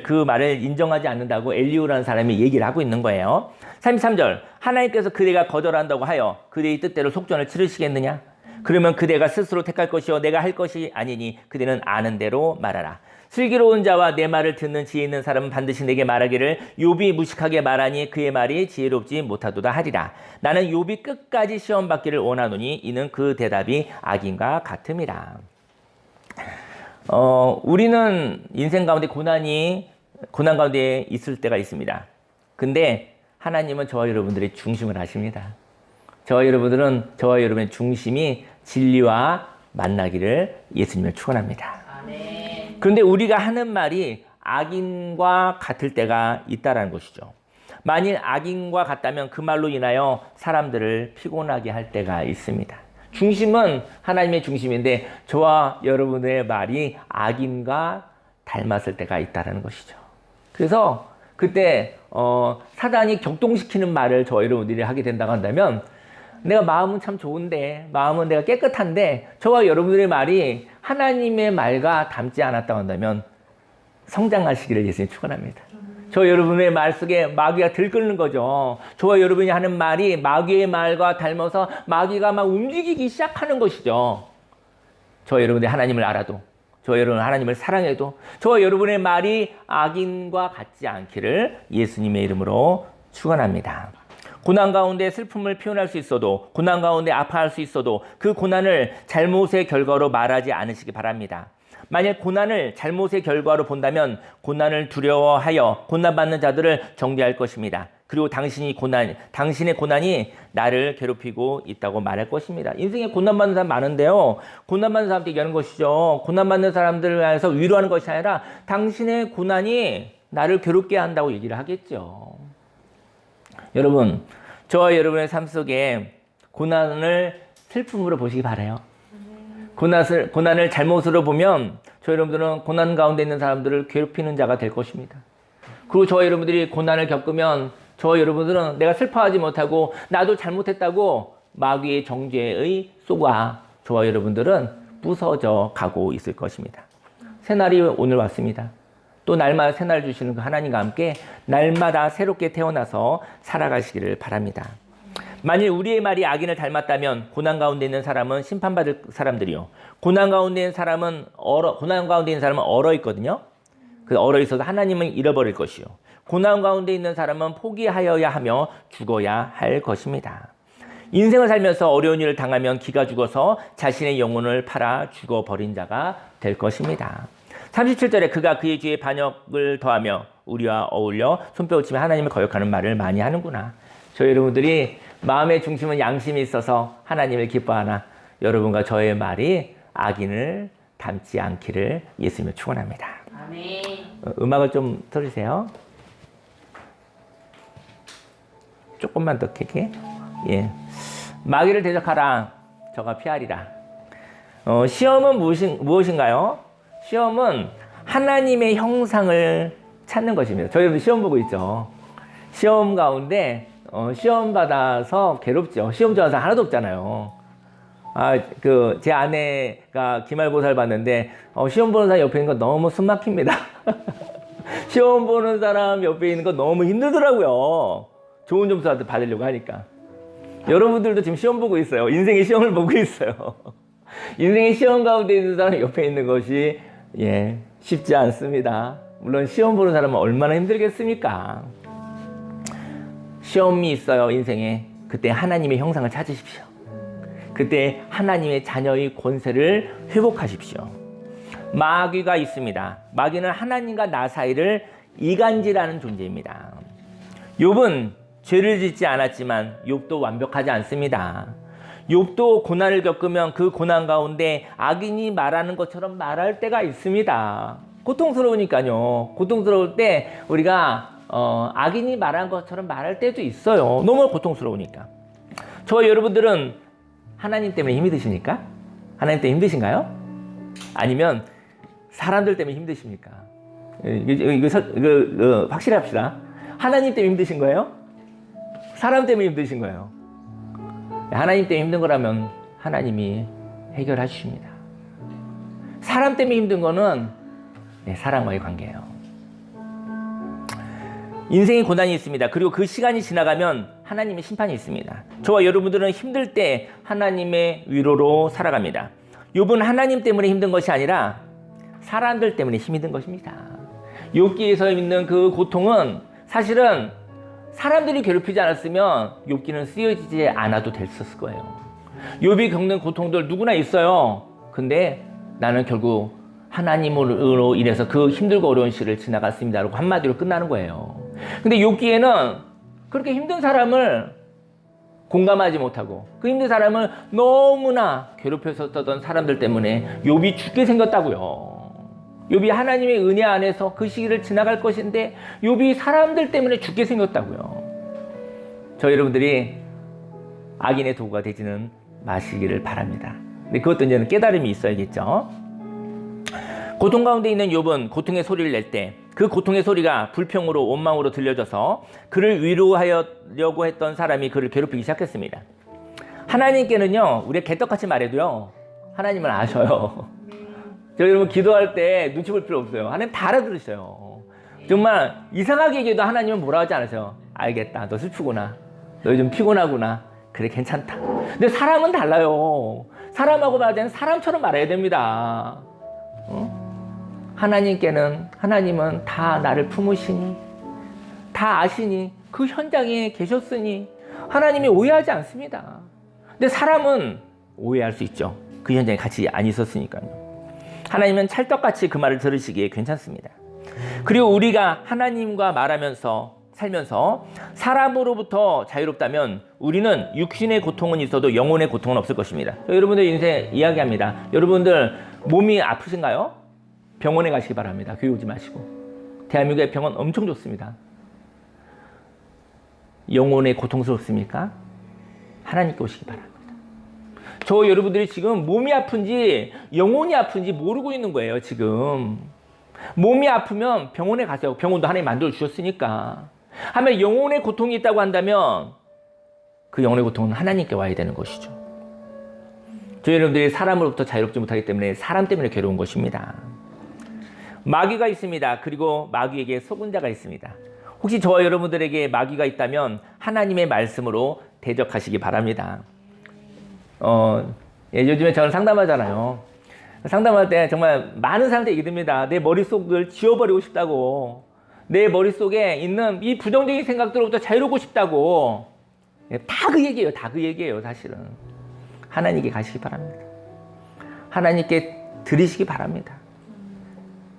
그 말을 인정하지 않는다고 엘리후라는 사람이 얘기를 하고 있는 거예요. 33절 하나님께서 그대가 거절한다고 하여 그대의 뜻대로 속전을 치르시겠느냐? 그러면 그대가 스스로 택할 것이요 내가 할 것이 아니니 그대는 아는 대로 말하라. 슬기로운 자와 내 말을 듣는 지혜 있는 사람은 반드시 내게 말하기를 욥이 무식하게 말하니 그의 말이 지혜롭지 못하도다 하리라. 나는 욥이 끝까지 시험 받기를 원하노니 이는 그 대답이 악인과 같음이라. 우리는 인생 가운데 고난 가운데 있을 때가 있습니다. 근데 하나님은 저와 여러분들의 중심을 아십니다. 저와 여러분의 중심이 진리와 만나기를 예수님을 축원합니다. 아멘. 그런데 우리가 하는 말이 악인과 같을 때가 있다라는 것이죠. 만일 악인과 같다면 그 말로 인하여 사람들을 피곤하게 할 때가 있습니다. 중심은 하나님의 중심인데 저와 여러분의 말이 악인과 닮았을 때가 있다는 것이죠. 그래서 그때 사단이 격동시키는 말을 저와 여러분들이 하게 된다고 한다면 내가 마음은 참 좋은데 마음은 내가 깨끗한데 저와 여러분들의 말이 하나님의 말과 닮지 않았다고 한다면 성장하시기를 예수님 축원합니다. 저 여러분의 말 속에 마귀가 들끓는 거죠. 저와 여러분이 하는 말이 마귀의 말과 닮아서 마귀가 막 움직이기 시작하는 것이죠. 저와 여러분이 하나님을 알아도 저와 여러분 하나님을 사랑해도 저와 여러분의 말이 악인과 같지 않기를 예수님의 이름으로 축원합니다. 고난 가운데 슬픔을 표현할 수 있어도 고난 가운데 아파할 수 있어도 그 고난을 잘못의 결과로 말하지 않으시기 바랍니다. 만약 고난을 잘못의 결과로 본다면 고난을 두려워하여 고난받는 자들을 정죄할 것입니다. 그리고 당신의 고난이 나를 괴롭히고 있다고 말할 것입니다. 인생에 고난받는 사람 많은데요. 고난받는 사람한테 얘기하는 것이죠. 고난받는 사람들을 위해서 위로하는 것이 아니라 당신의 고난이 나를 괴롭게 한다고 얘기를 하겠죠. 여러분, 저와 여러분의 삶 속에 고난을 슬픔으로 보시기 바라요. 고난을 잘못으로 보면 저 여러분들은 고난 가운데 있는 사람들을 괴롭히는 자가 될 것입니다. 그리고 저와 여러분들이 고난을 겪으면 저와 여러분들은 내가 슬퍼하지 못하고 나도 잘못했다고 마귀의 정죄의 쏘가 저와 여러분들은 부서져 가고 있을 것입니다. 새날이 오늘 왔습니다. 또 날마다 새날 주시는 그 하나님과 함께 날마다 새롭게 태어나서 살아가시기를 바랍니다. 만일 우리의 말이 악인을 닮았다면 고난 가운데 있는 사람은 심판받을 사람들이요. 고난 가운데 있는 사람은 얼어 있거든요. 그 얼어 있어서 하나님은 잃어버릴 것이요. 고난 가운데 있는 사람은 포기하여야 하며 죽어야 할 것입니다. 인생을 살면서 어려운 일을 당하면 기가 죽어서 자신의 영혼을 팔아 죽어버린 자가 될 것입니다. 37절에 그가 그의 죄에 반역을 더하며 우리와 어울려 손뼉을 치며 하나님을 거역하는 말을 많이 하는구나. 저희 여러분들이 마음의 중심은 양심이 있어서 하나님을 기뻐하나 여러분과 저의 말이 악인을 닮지 않기를 예수님을 축원합니다. 아멘. 음악을 좀 틀으세요. 조금만 더 크게. 예. 마귀를 대적하라. 저가 피하리라. 시험은 무엇인가요? 시험은 하나님의 형상을 찾는 것입니다. 저희도 시험 보고 있죠. 시험 가운데 시험 받아서 괴롭죠. 시험 좋아하는 사람 하나도 없잖아요. 제 아내가 기말고사를 봤는데 시험 보는 사람 옆에 있는 거 너무 숨막힙니다. 시험 보는 사람 옆에 있는 거 너무 힘들더라고요. 좋은 점수 받으려고 하니까. 여러분들도 지금 시험 보고 있어요. 인생의 시험을 보고 있어요. 인생의 시험 가운데 있는 사람 옆에 있는 것이 쉽지 않습니다. 물론 시험 보는 사람은 얼마나 힘들겠습니까? 시험이 있어요, 인생에. 그때 하나님의 형상을 찾으십시오. 그때 하나님의 자녀의 권세를 회복하십시오. 마귀가 있습니다. 마귀는 하나님과 나 사이를 이간질하는 존재입니다. 욥은 죄를 짓지 않았지만 욥도 완벽하지 않습니다. 욥도 고난을 겪으면 그 고난 가운데 악인이 말하는 것처럼 말할 때가 있습니다. 고통스러우니까요. 고통스러울 때 우리가 악인이 말한 것처럼 말할 때도 있어요. 너무 고통스러우니까. 저와 여러분들은 하나님 때문에 힘이 드십니까? 하나님 때문에 힘드신가요? 아니면 사람들 때문에 힘드십니까? 이거 확실히 합시다. 하나님 때문에 힘드신 거예요? 사람 때문에 힘드신 거예요? 하나님 때문에 힘든 거라면 하나님이 해결해 주십니다. 사람 때문에 힘든 거는 사람과의 관계예요. 인생의 고난이 있습니다. 그리고 그 시간이 지나가면 하나님의 심판이 있습니다. 저와 여러분들은 힘들 때 하나님의 위로로 살아갑니다. 욥은 하나님 때문에 힘든 것이 아니라 사람들 때문에 힘이 든 것입니다. 욥기에서 있는 그 고통은 사실은 사람들이 괴롭히지 않았으면 욥기는 쓰여지지 않아도 됐었을 거예요. 욥이 겪는 고통들 누구나 있어요. 근데 나는 결국 하나님으로 인해서 그 힘들고 어려운 시를 지나갔습니다. 라고 한마디로 끝나는 거예요. 근데 욥기에는 그렇게 힘든 사람을 공감하지 못하고 그 힘든 사람을 너무나 괴롭혔었던 사람들 때문에 욥이 죽게 생겼다고요. 욥이 하나님의 은혜 안에서 그 시기를 지나갈 것인데 욥이 사람들 때문에 죽게 생겼다고요. 저 여러분들이 악인의 도구가 되지는 마시기를 바랍니다. 근데 그것도 이제는 깨달음이 있어야겠죠. 고통 가운데 있는 욥은 고통의 소리를 낼 때 그 고통의 소리가 불평으로 원망으로 들려져서 그를 위로하려고 했던 사람이 그를 괴롭히기 시작했습니다. 하나님께는요, 우리가 개떡같이 말해도요, 하나님은 아셔요. 저 여러분 기도할 때 눈치 볼 필요 없어요. 하나님 다 알아들으셔요. 정말 이상하게 얘기해도 하나님은 뭐라 하지 않으세요. 알겠다. 너 슬프구나. 너 요즘 피곤하구나. 그래, 괜찮다. 근데 사람은 달라요. 사람하고 말할 때는 사람처럼 말해야 됩니다. 하나님은 다 나를 품으시니, 다 아시니, 그 현장에 계셨으니 하나님이 오해하지 않습니다. 근데 사람은 오해할 수 있죠. 그 현장에 같이 안 있었으니까요. 하나님은 찰떡같이 그 말을 들으시기에 괜찮습니다. 그리고 우리가 하나님과 살면서 사람으로부터 자유롭다면 우리는 육신의 고통은 있어도 영혼의 고통은 없을 것입니다. 여러분들 인생 이야기합니다. 여러분들 몸이 아프신가요? 병원에 가시기 바랍니다. 교회 오지 마시고. 대한민국의 병원 엄청 좋습니다. 영혼의 고통스럽습니까? 하나님께 오시기 바랍니다. 저 여러분들이 지금 몸이 아픈지 영혼이 아픈지 모르고 있는 거예요. 지금 몸이 아프면 병원에 가세요. 병원도 하나님 만들어 주셨으니까. 하면 영혼의 고통이 있다고 한다면 그 영혼의 고통은 하나님께 와야 되는 것이죠. 저 여러분들이 사람으로부터 자유롭지 못하기 때문에 사람 때문에 괴로운 것입니다. 마귀가 있습니다. 그리고 마귀에게 속은 자가 있습니다. 혹시 저와 여러분들에게 마귀가 있다면 하나님의 말씀으로 대적하시기 바랍니다. 요즘에 저는 상담하잖아요. 상담할 때 정말 많은 사람들이 얘기 듭니다. 내 머릿속을 지워버리고 싶다고. 내 머릿속에 있는 이 부정적인 생각들로부터 자유롭고 싶다고. 다 그 얘기예요. 다 그 얘기예요. 사실은. 하나님께 가시기 바랍니다. 하나님께 드리시기 바랍니다.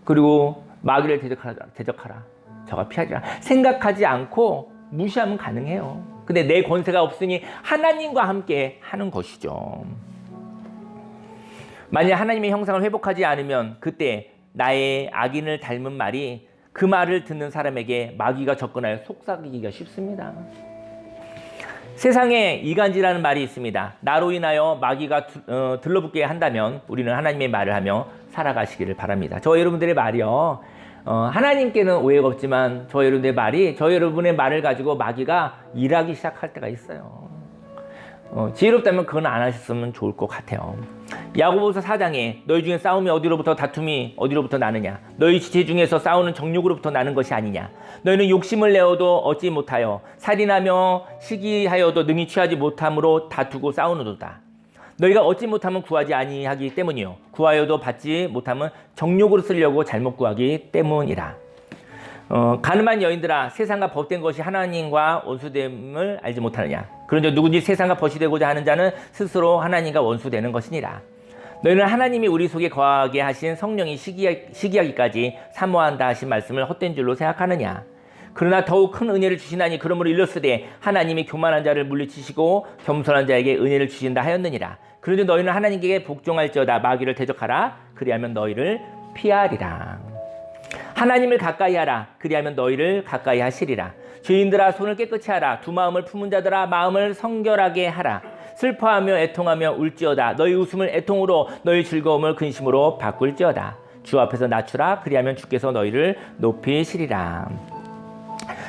그리고 마귀를 대적하라. 저가 피하리라. 생각하지 않고 무시하면 가능해요. 근데 내 권세가 없으니 하나님과 함께 하는 것이죠. 만약 하나님의 형상을 회복하지 않으면 그때 나의 악인을 닮은 말이 그 말을 듣는 사람에게 마귀가 접근하여 속삭이기가 쉽습니다. 세상에 이간질하는 말이 있습니다. 나로 인하여 마귀가 들러붙게 한다면 우리는 하나님의 말을 하며 살아가시기를 바랍니다. 저 여러분들의 말이요. 하나님께는 오해가 없지만 저 여러분의 말이 저 여러분의 말을 가지고 마귀가 일하기 시작할 때가 있어요. 지혜롭다면 그건 안 하셨으면 좋을 것 같아요. 야고보서 4장에 너희 중에 싸움이 어디로부터 다툼이 어디로부터 나느냐 너희 지체 중에서 싸우는 정욕으로부터 나는 것이 아니냐 너희는 욕심을 내어도 얻지 못하여 살인하며 시기하여도 능히 취하지 못함으로 다투고 싸우는도다. 너희가 얻지 못하면 구하지 아니하기 때문이요 구하여도 받지 못하면 정욕으로 쓰려고 잘못 구하기 때문이라. 가늠한 여인들아 세상과 법된 것이 하나님과 원수됨을 알지 못하느냐 그런즉 누구든지 세상과 벗이 되고자 하는 자는 스스로 하나님과 원수되는 것이니라. 너희는 하나님이 우리 속에 거하게 하신 성령이 시기하기까지 사모한다 하신 말씀을 헛된 줄로 생각하느냐. 그러나 더욱 큰 은혜를 주시나니 그러므로 일렀으되 하나님이 교만한 자를 물리치시고 겸손한 자에게 은혜를 주신다 하였느니라. 그런데 너희는 하나님께 복종할지어다 마귀를 대적하라 그리하면 너희를 피하리라. 하나님을 가까이 하라 그리하면 너희를 가까이 하시리라. 죄인들아 손을 깨끗이 하라 두 마음을 품은 자들아 마음을 성결하게 하라. 슬퍼하며 애통하며 울지어다 너희 웃음을 애통으로 너희 즐거움을 근심으로 바꿀지어다. 주 앞에서 낮추라 그리하면 주께서 너희를 높이시리라.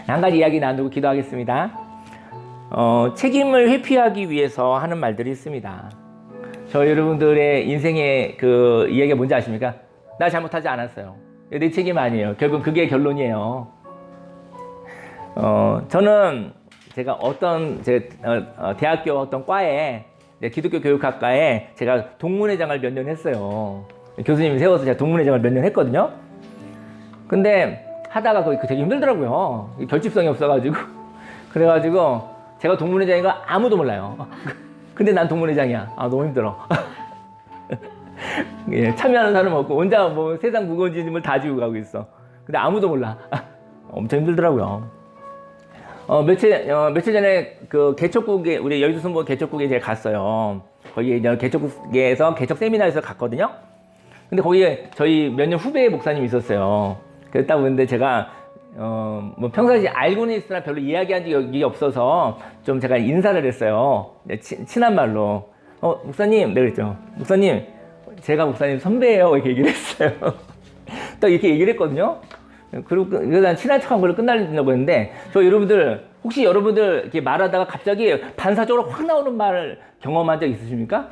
한 가지 이야기 나누고 기도하겠습니다. 책임을 회피하기 위해서 하는 말들이 있습니다. 저 여러분들의 인생의 그 이야기가 뭔지 아십니까? 나 잘못하지 않았어요. 내 책임 아니에요. 결국 그게 결론이에요. 저는 제가 대학교 어떤 과에 기독교 교육학과에 제가 동문회장을 몇 년 했어요. 교수님이 세워서 제가 동문회장을 몇 년 했거든요. 근데 하다가 그게 되게 힘들더라고요. 결집성이 없어가지고. 그래가지고 제가 동문회장인 거 아무도 몰라요. 근데 난 동문회장이야. 너무 힘들어. 예, 참여하는 사람 없고 혼자 뭐 세상 무거운 짐을 다 지고 가고 있어. 근데 아무도 몰라. 엄청 힘들더라고요. 며칠 전에 그 개척국에 우리 여의도 순복 개척국에 제가 갔어요. 거기 개척국에서 개척 세미나에서 갔거든요. 근데 거기에 저희 몇 년 후배 목사님이 있었어요. 그랬다 보는데 제가 뭐 평상시 알고는 있으나 별로 이야기한 적이 없어서 좀 제가 인사를 했어요. 친한 말로 목사님 내가 그랬죠. 목사님 제가 목사님 선배예요 이렇게 얘기를 했어요. 딱 이렇게 얘기를 했거든요. 그리고 난 친한 척한 걸로 끝나려고 했는데 여러분들 혹시 여러분들 이렇게 말하다가 갑자기 반사적으로 확 나오는 말을 경험한 적 있으십니까?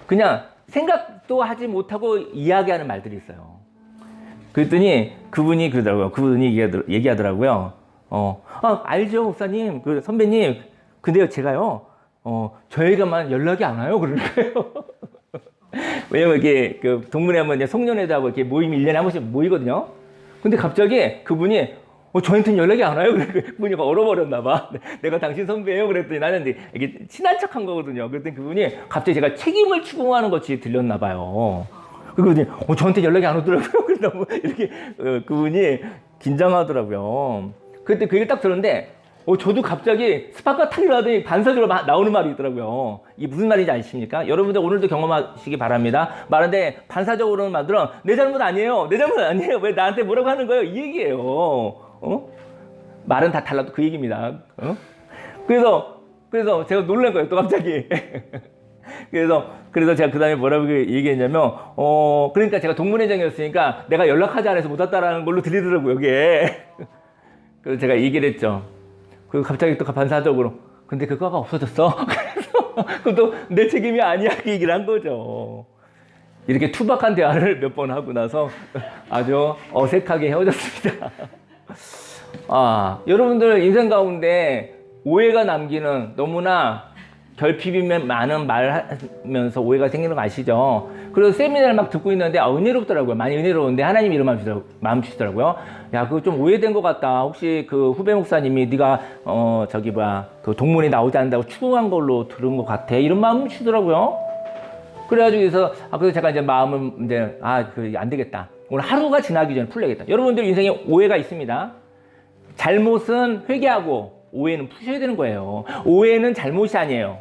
그냥 생각도 하지 못하고 이야기하는 말들이 있어요. 그랬더니 그분이 그러더라고요. 그분이 얘기하더라고요. 알죠 목사님, 그 선배님. 근데요 제가요 저희가만 연락이 안 와요 그러는 거예요. 왜냐면 이렇게 그 동문회 하면 이제 송년회도 이렇게 모임이 1년에 한 번씩 모이거든요. 근데 갑자기 그분이 저한테는 연락이 안 와요. 그분이 얼어버렸나 봐. 내가 당신 선배예요. 그랬더니 나는 이게 친한 척한 거거든요. 그랬더니 그분이 갑자기 제가 책임을 추궁하는 것이 들렸나 봐요. 그분이 저한테 연락이 안 오더라고요. 그래서 너무 이렇게 그분이 긴장하더라고요. 그때 그 얘기를 딱 들었는데 저도 갑자기 스파크가 탁 일어나더니 반사적으로 나오는 말이 있더라고요. 이게 무슨 말인지 아십니까? 여러분들 오늘도 경험하시기 바랍니다. 말하는데 반사적으로는 말들은 내 잘못 아니에요. 내 잘못 아니에요. 왜 나한테 뭐라고 하는 거예요? 이 얘기예요. 말은 다 달라도 그 얘기입니다. 그래서 제가 놀란 거예요. 또 갑자기. 그래서 제가 그 다음에 뭐라고 얘기했냐면, 그러니까 제가 동문회장이었으니까 내가 연락하지 않아서 못 왔다라는 걸로 들리더라고요, 이게. 그래서 제가 얘기를 했죠. 그리고 갑자기 또 반사적으로, 근데 그 과가 없어졌어? 그래서 그것도 내 책임이 아니야, 그 얘기를 한 거죠. 이렇게 투박한 대화를 몇 번 하고 나서 아주 어색하게 헤어졌습니다. 여러분들 인생 가운데 오해가 남기는 너무나 결핍이 많은 말하면서 오해가 생기는 거 아시죠? 그래서 세미나를 막 듣고 있는데 은혜롭더라고요. 많이 은혜로운데 하나님이 이런 마음 주시더라고요. 야, 그거 좀 오해된 것 같다. 혹시 그 후배 목사님이 네가 그 동문회 나오지 않는다고 추궁한 걸로 들은 것 같아. 이런 마음 주시더라고요. 그래서 제가 이제 마음을 이제 안 되겠다. 오늘 하루가 지나기 전에 풀려야겠다. 여러분들 인생에 오해가 있습니다. 잘못은 회개하고 오해는 푸셔야 되는 거예요. 오해는 잘못이 아니에요.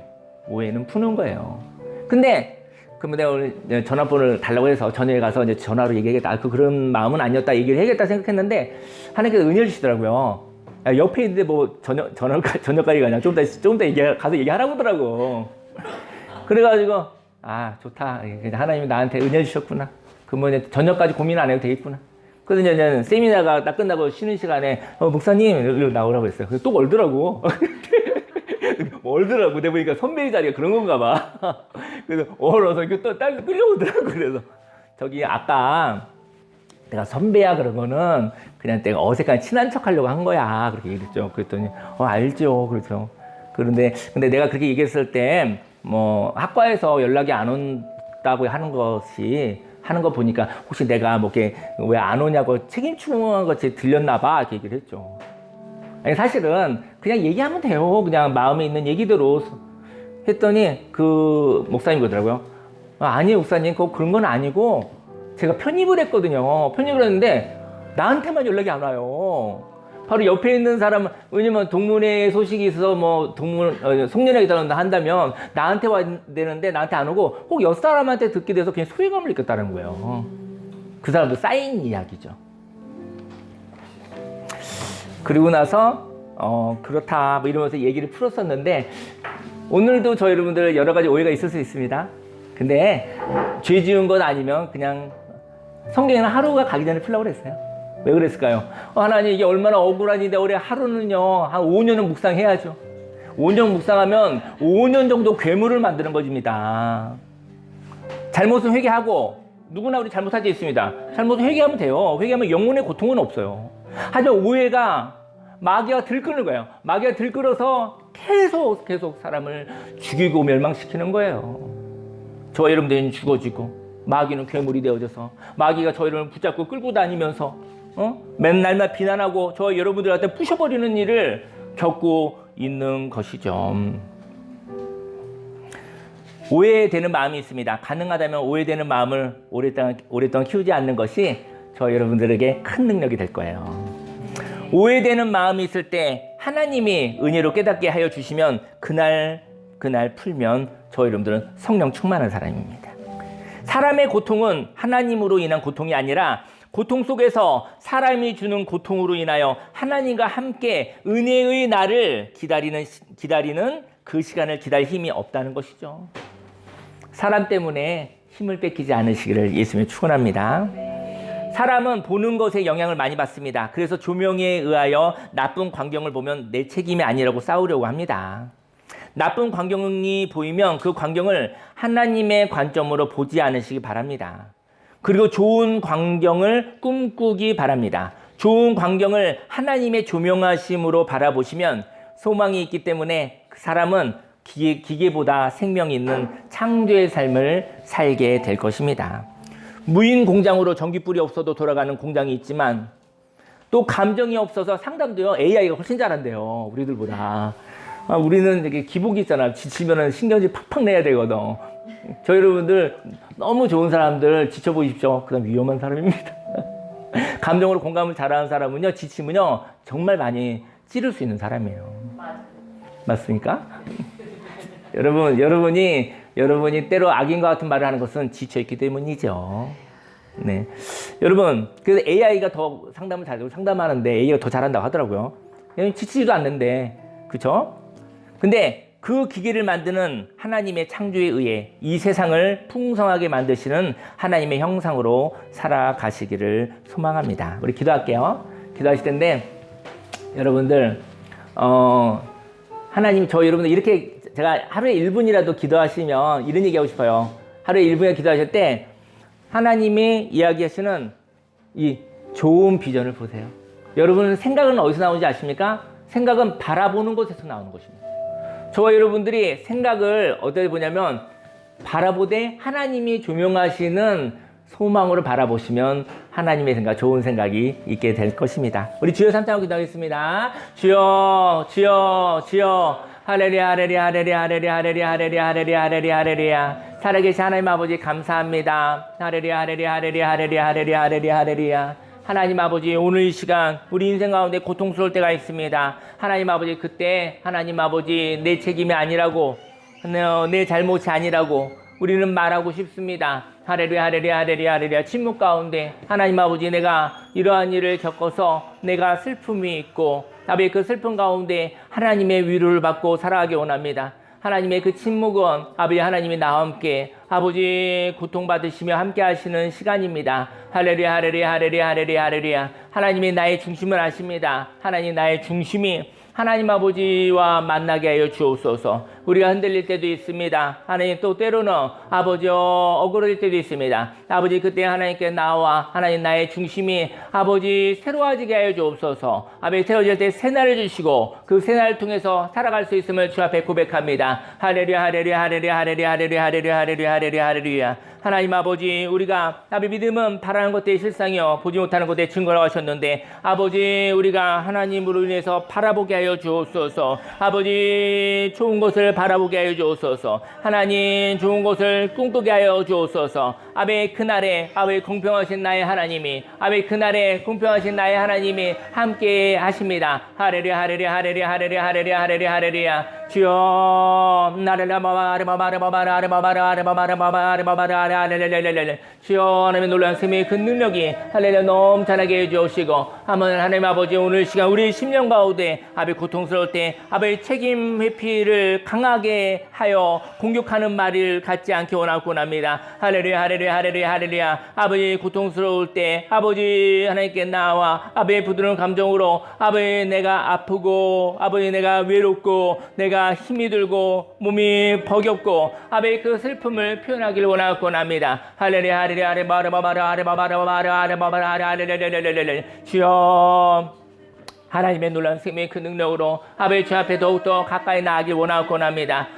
오해는 푸는 거예요. 근데 그러면 내가 오늘 전화번호를 달라고 해서 전화에 가서 이제 전화로 얘기하겠다. 그런 마음은 아니었다. 얘기를 해야겠다 생각했는데 하나님께서 은혜를 주시더라고요. 옆에 있는데 뭐 저녁까지가 아니라 좀 더 가서 얘기하라고 하더라고. 그래가지고 좋다. 하나님이 나한테 은혜 주셨구나. 그러면 저녁까지 고민 안 해도 되겠구나. 그래서 이제 세미나가 딱 끝나고 쉬는 시간에 목사님 나오라고 했어요. 그래서 또 얼더라고. 얼더라고. 내가 보니까 선배의 자리가 그런 건가 봐. 그래서 얼어서 이게 또 딸기 끌려오더라고. 그래서 저기 아까 내가 선배야 그런 거는 그냥 내가 어색한 친한 척 하려고 한 거야. 그렇게 얘기했죠. 그랬더니 알죠. 그렇죠. 근데 내가 그렇게 얘기했을 때 뭐 학과에서 연락이 안 온다고 하는 거 보니까 혹시 내가 뭐 이렇게 왜 안 오냐고 책임충한 것이 들렸나 봐. 이렇게 얘기를 했죠. 아니 사실은 그냥 얘기하면 돼요. 그냥 마음에 있는 얘기대로 했더니 그 목사님 그러더라고요. 아니에요 목사님 그런 건 아니고 제가 편입을 했거든요. 편입을 했는데 나한테만 연락이 안 와요. 바로 옆에 있는 사람은 왜냐면 동문회 소식이 있어서 뭐 송년회 기다린다 한다면 나한테 와야 되는데 나한테 안 오고 꼭 옆 사람한테 듣게 돼서 그냥 소외감을 느꼈다는 거예요. 그 사람도 쌓인 이야기죠. 그리고 나서 그렇다 뭐 이러면서 얘기를 풀었었는데 오늘도 저 여러분들 여러 가지 오해가 있을 수 있습니다. 근데 죄 지은 것 아니면 그냥 성경에는 하루가 가기 전에 풀려고 그랬어요. 왜 그랬을까요? 하나님 이게 얼마나 억울한데 우리 하루는요 한 5년은 묵상해야죠. 5년 묵상하면 5년 정도 괴물을 만드는 것입니다. 잘못은 회개하고 누구나 우리 잘못할 때 있습니다. 잘못은 회개하면 돼요. 회개하면 영혼의 고통은 없어요. 하지만 오해가 마귀가 들끓는 거예요. 마귀가 들끓어서 계속 사람을 죽이고 멸망시키는 거예요. 저와 여러분들은 죽어지고 마귀는 괴물이 되어져서 마귀가 저희 여러분을 붙잡고 끌고 다니면서 맨날만 비난하고 저와 여러분들한테 부셔버리는 일을 겪고 있는 것이죠. 오해되는 마음이 있습니다. 가능하다면 오해되는 마음을 오랫동안 키우지 않는 것이 저와 여러분들에게 큰 능력이 될 거예요. 오해되는 마음이 있을 때 하나님이 은혜로 깨닫게 하여 주시면 그날 풀면 저희 여러분들은 성령 충만한 사람입니다. 사람의 고통은 하나님으로 인한 고통이 아니라 고통 속에서 사람이 주는 고통으로 인하여 하나님과 함께 은혜의 날을 기다리는 그 시간을 기다릴 힘이 없다는 것이죠. 사람 때문에 힘을 뺏기지 않으시기를 예수님이 축원합니다. 사람은 보는 것에 영향을 많이 받습니다. 그래서 조명에 의하여 나쁜 광경을 보면 내 책임이 아니라고 싸우려고 합니다. 나쁜 광경이 보이면 그 광경을 하나님의 관점으로 보지 않으시기 바랍니다. 그리고 좋은 광경을 꿈꾸기 바랍니다. 좋은 광경을 하나님의 조명하심으로 바라보시면 소망이 있기 때문에 그 사람은 기계보다 생명이 있는 창조의 삶을 살게 될 것입니다. 무인 공장으로 전기불이 없어도 돌아가는 공장이 있지만 또 감정이 없어서 상담도요 AI가 훨씬 잘한대요. 우리들보다. 우리는 되게 기복이 있잖아. 지치면은 신경질 팍팍 내야 되거든. 저 여러분들 너무 좋은 사람들 지쳐보십시오. 그다음 위험한 사람입니다. 감정으로 공감을 잘하는 사람은요 지치면요 정말 많이 찌를 수 있는 사람이에요. 맞습니까? 여러분이 때로 악인과 같은 말을 하는 것은 지쳐있기 때문이죠. 네. 여러분, 그래서 AI가 더 상담을 잘하고 상담하는데 AI가 더 잘한다고 하더라고요. 지치지도 않는데, 그쵸? 근데 그 기계를 만드는 하나님의 창조에 의해 이 세상을 풍성하게 만드시는 하나님의 형상으로 살아가시기를 소망합니다. 우리 기도할게요. 기도하실 텐데, 여러분들, 하나님, 여러분들 이렇게 제가 하루에 1분이라도 기도하시면 이런 얘기하고 싶어요. 하루에 1분이라도 기도하실 때 하나님이 이야기하시는 이 좋은 비전을 보세요. 여러분 생각은 어디서 나오는지 아십니까? 생각은 바라보는 곳에서 나오는 것입니다. 저와 여러분들이 생각을 어디에 보냐면 바라보되 하나님이 조명하시는 소망으로 바라보시면 하나님의 생각, 좋은 생각이 있게 될 것입니다. 우리 주여 삼창하고 기도하겠습니다. 주여, 주여, 주여. 할렐루야, 할렐루야, 할렐루야, 할렐루야, 할렐루야, 할렐루야, 할렐루야, 할렐루야, 할렐루야. 살아계신 하나님 아버지 감사합니다. 할렐루야, 할렐루야, 할렐루야, 할렐루야, 할렐루야, 할렐루야, 할렐루야. 하나님 아버지 오늘 이 시간 우리 인생 가운데 고통스러울 때가 있습니다. 하나님 아버지 그때 하나님 아버지 내 책임이 아니라고 내 잘못이 아니라고 우리는 말하고 싶습니다. 할렐루야, 할렐루야, 할렐루야, 할렐루야. 침묵 가운데 하나님 아버지 내가 이러한 일을 겪어서 내가 슬픔이 있고 아버지 그 슬픔 가운데 하나님의 위로를 받고 살아가기 원합니다. 하나님의 그 침묵은 아버지 하나님이 나와 함께 아버지 고통받으시며 함께 하시는 시간입니다. 할렐루야, 할렐루야, 할렐루야, 할렐루야, 할렐루야. 하나님이 나의 중심을 아십니다. 하나님 나의 중심이 하나님 아버지와 만나게 하여 주옵소서. 우리가 흔들릴 때도 있습니다. 하나님 또 때로는 아버지 억울할 때도 있습니다. 아버지 그때 하나님께 나와 하나님 나의 중심이 아버지 새로워지게 하여 주옵소서. 아버지 새로워질 때 새날을 주시고 그 새날을 통해서 살아갈 수 있음을 주 앞에 고백합니다. 할렐루야 할렐루야 할렐루야 할렐루야 할렐루야 할렐루야 할렐루야 할렐루야 할렐루야. 하나님 아버지 우리가 아버지 믿음은 바라는 것들의 실상이요 보지 못하는 것들의 증거라고 하셨는데 아버지 우리가 하나님으로 인해서 바라보게 하여 주옵소서. 아버지 좋은 것을 바라보게 하여 주옵소서. 하나님 좋은 것을 꿈꾸게 하여 주옵소서. 아베 그날에 아베 공평하신 나의 하나님이 아베 그날에 공평하신 나의 하나님이 함께 하십니다. 하레루야 하레루야 하레루야 하레루야 하레루야 하레루야 하레루야. 주여 주여 하나님의 놀라운 생명의 그 능력이 할렐루야 넘쳐나게 해주시고 한번 하나님 아버지 오늘 시간 우리 심령 가운데 아버지 고통스러울 때 아버지 책임 회피를 강하게 하여 공격하는 말을 갖지 않게 원합니다. 할렐루야 할렐루야 할렐루야 할렐루야. 아버지 고통스러울 때 아버지 하나님께 나와 아버지 부드러운 감정으로 아버지 내가 아프고 아버지 내가 외롭고 내가 힘이 들고 몸이 버겁고 아버지 그 슬픔을 표현하기를 원합니다. 할렐루야 할렐루야 할렐루야 주여 하나님의 놀라운 생명의 그 능력으로 아버지 주 앞에 더욱더 가까이 나아가길 원합니다.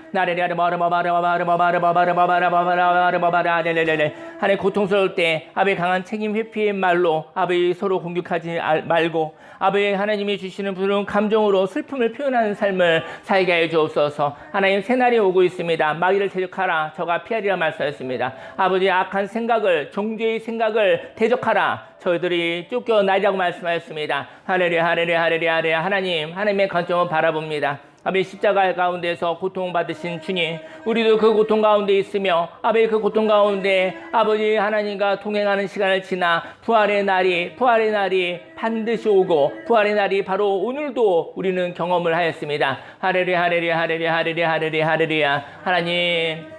하나님 고통스러울 때 아버지 강한 책임 회피의 말로 아버지 서로 공격하지 말고 아버지 하나님이 주시는 부드러운 감정으로 슬픔을 표현하는 삶을 살게 하여 주옵소서. 하나님 새날이 오고 있습니다. 마귀를 대적하라 저가 피하리라 말씀하셨습니다. 아버지 악한 생각을 종교의 생각을 대적하라 저희들이 쫓겨나리라고 말씀하셨습니다. 할렐루야 할렐루야 할렐루야 할렐루야. 하나님의 관점을 바라봅니다. 아버지 십자가 가운데서 고통받으신 주님 우리도 그 고통 가운데 있으며 아버지 그 고통 가운데 아버지 하나님과 동행하는 시간을 지나 부활의 날이 반드시 오고 부활의 날이 바로 오늘도 우리는 경험을 하였습니다. 할렐루야 할렐루야 할렐루야 할렐루야 할렐루야 할렐루야.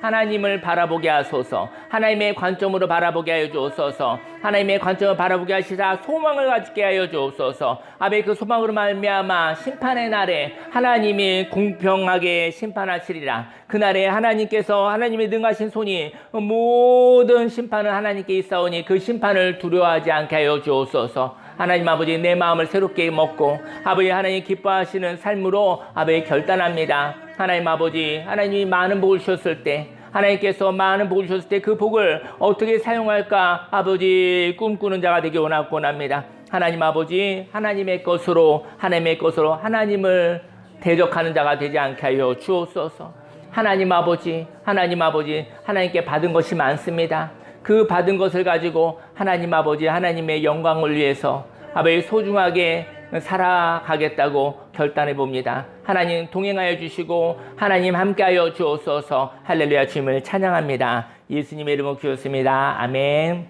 하나님을 바라보게 하소서. 하나님의 관점으로 바라보게 하여 주옵소서. 하나님의 관점을 바라보게 하시라 소망을 가지게 하여 주옵소서. 아버지 그 소망으로 말미암아 심판의 날에 하나님이 공평하게 심판하시리라. 그날에 하나님께서 하나님의 능하신 손이 모든 심판은 하나님께 있사오니 그 심판을 두려워하지 않게 하여 주옵소서. 하나님 아버지 내 마음을 새롭게 먹고 아버지 하나님 기뻐하시는 삶으로 아버지 결단합니다. 하나님 아버지 하나님이 많은 복을 주셨을 때 하나님께서 많은 복을 주셨을 때 그 복을 어떻게 사용할까 아버지 꿈꾸는 자가 되기 원합니다. 하나님 아버지 하나님의 것으로 하나님을 대적하는 자가 되지 않게 하여 주옵소서. 하나님 아버지 하나님께 받은 것이 많습니다. 그 받은 것을 가지고 하나님 아버지 하나님의 영광을 위해서 아버지 소중하게 살아가겠다고 결단해 봅니다. 하나님 동행하여 주시고 하나님 함께하여 주옵소서. 할렐루야 주님을 찬양합니다. 예수님의 이름으로 기도했습니다. 아멘.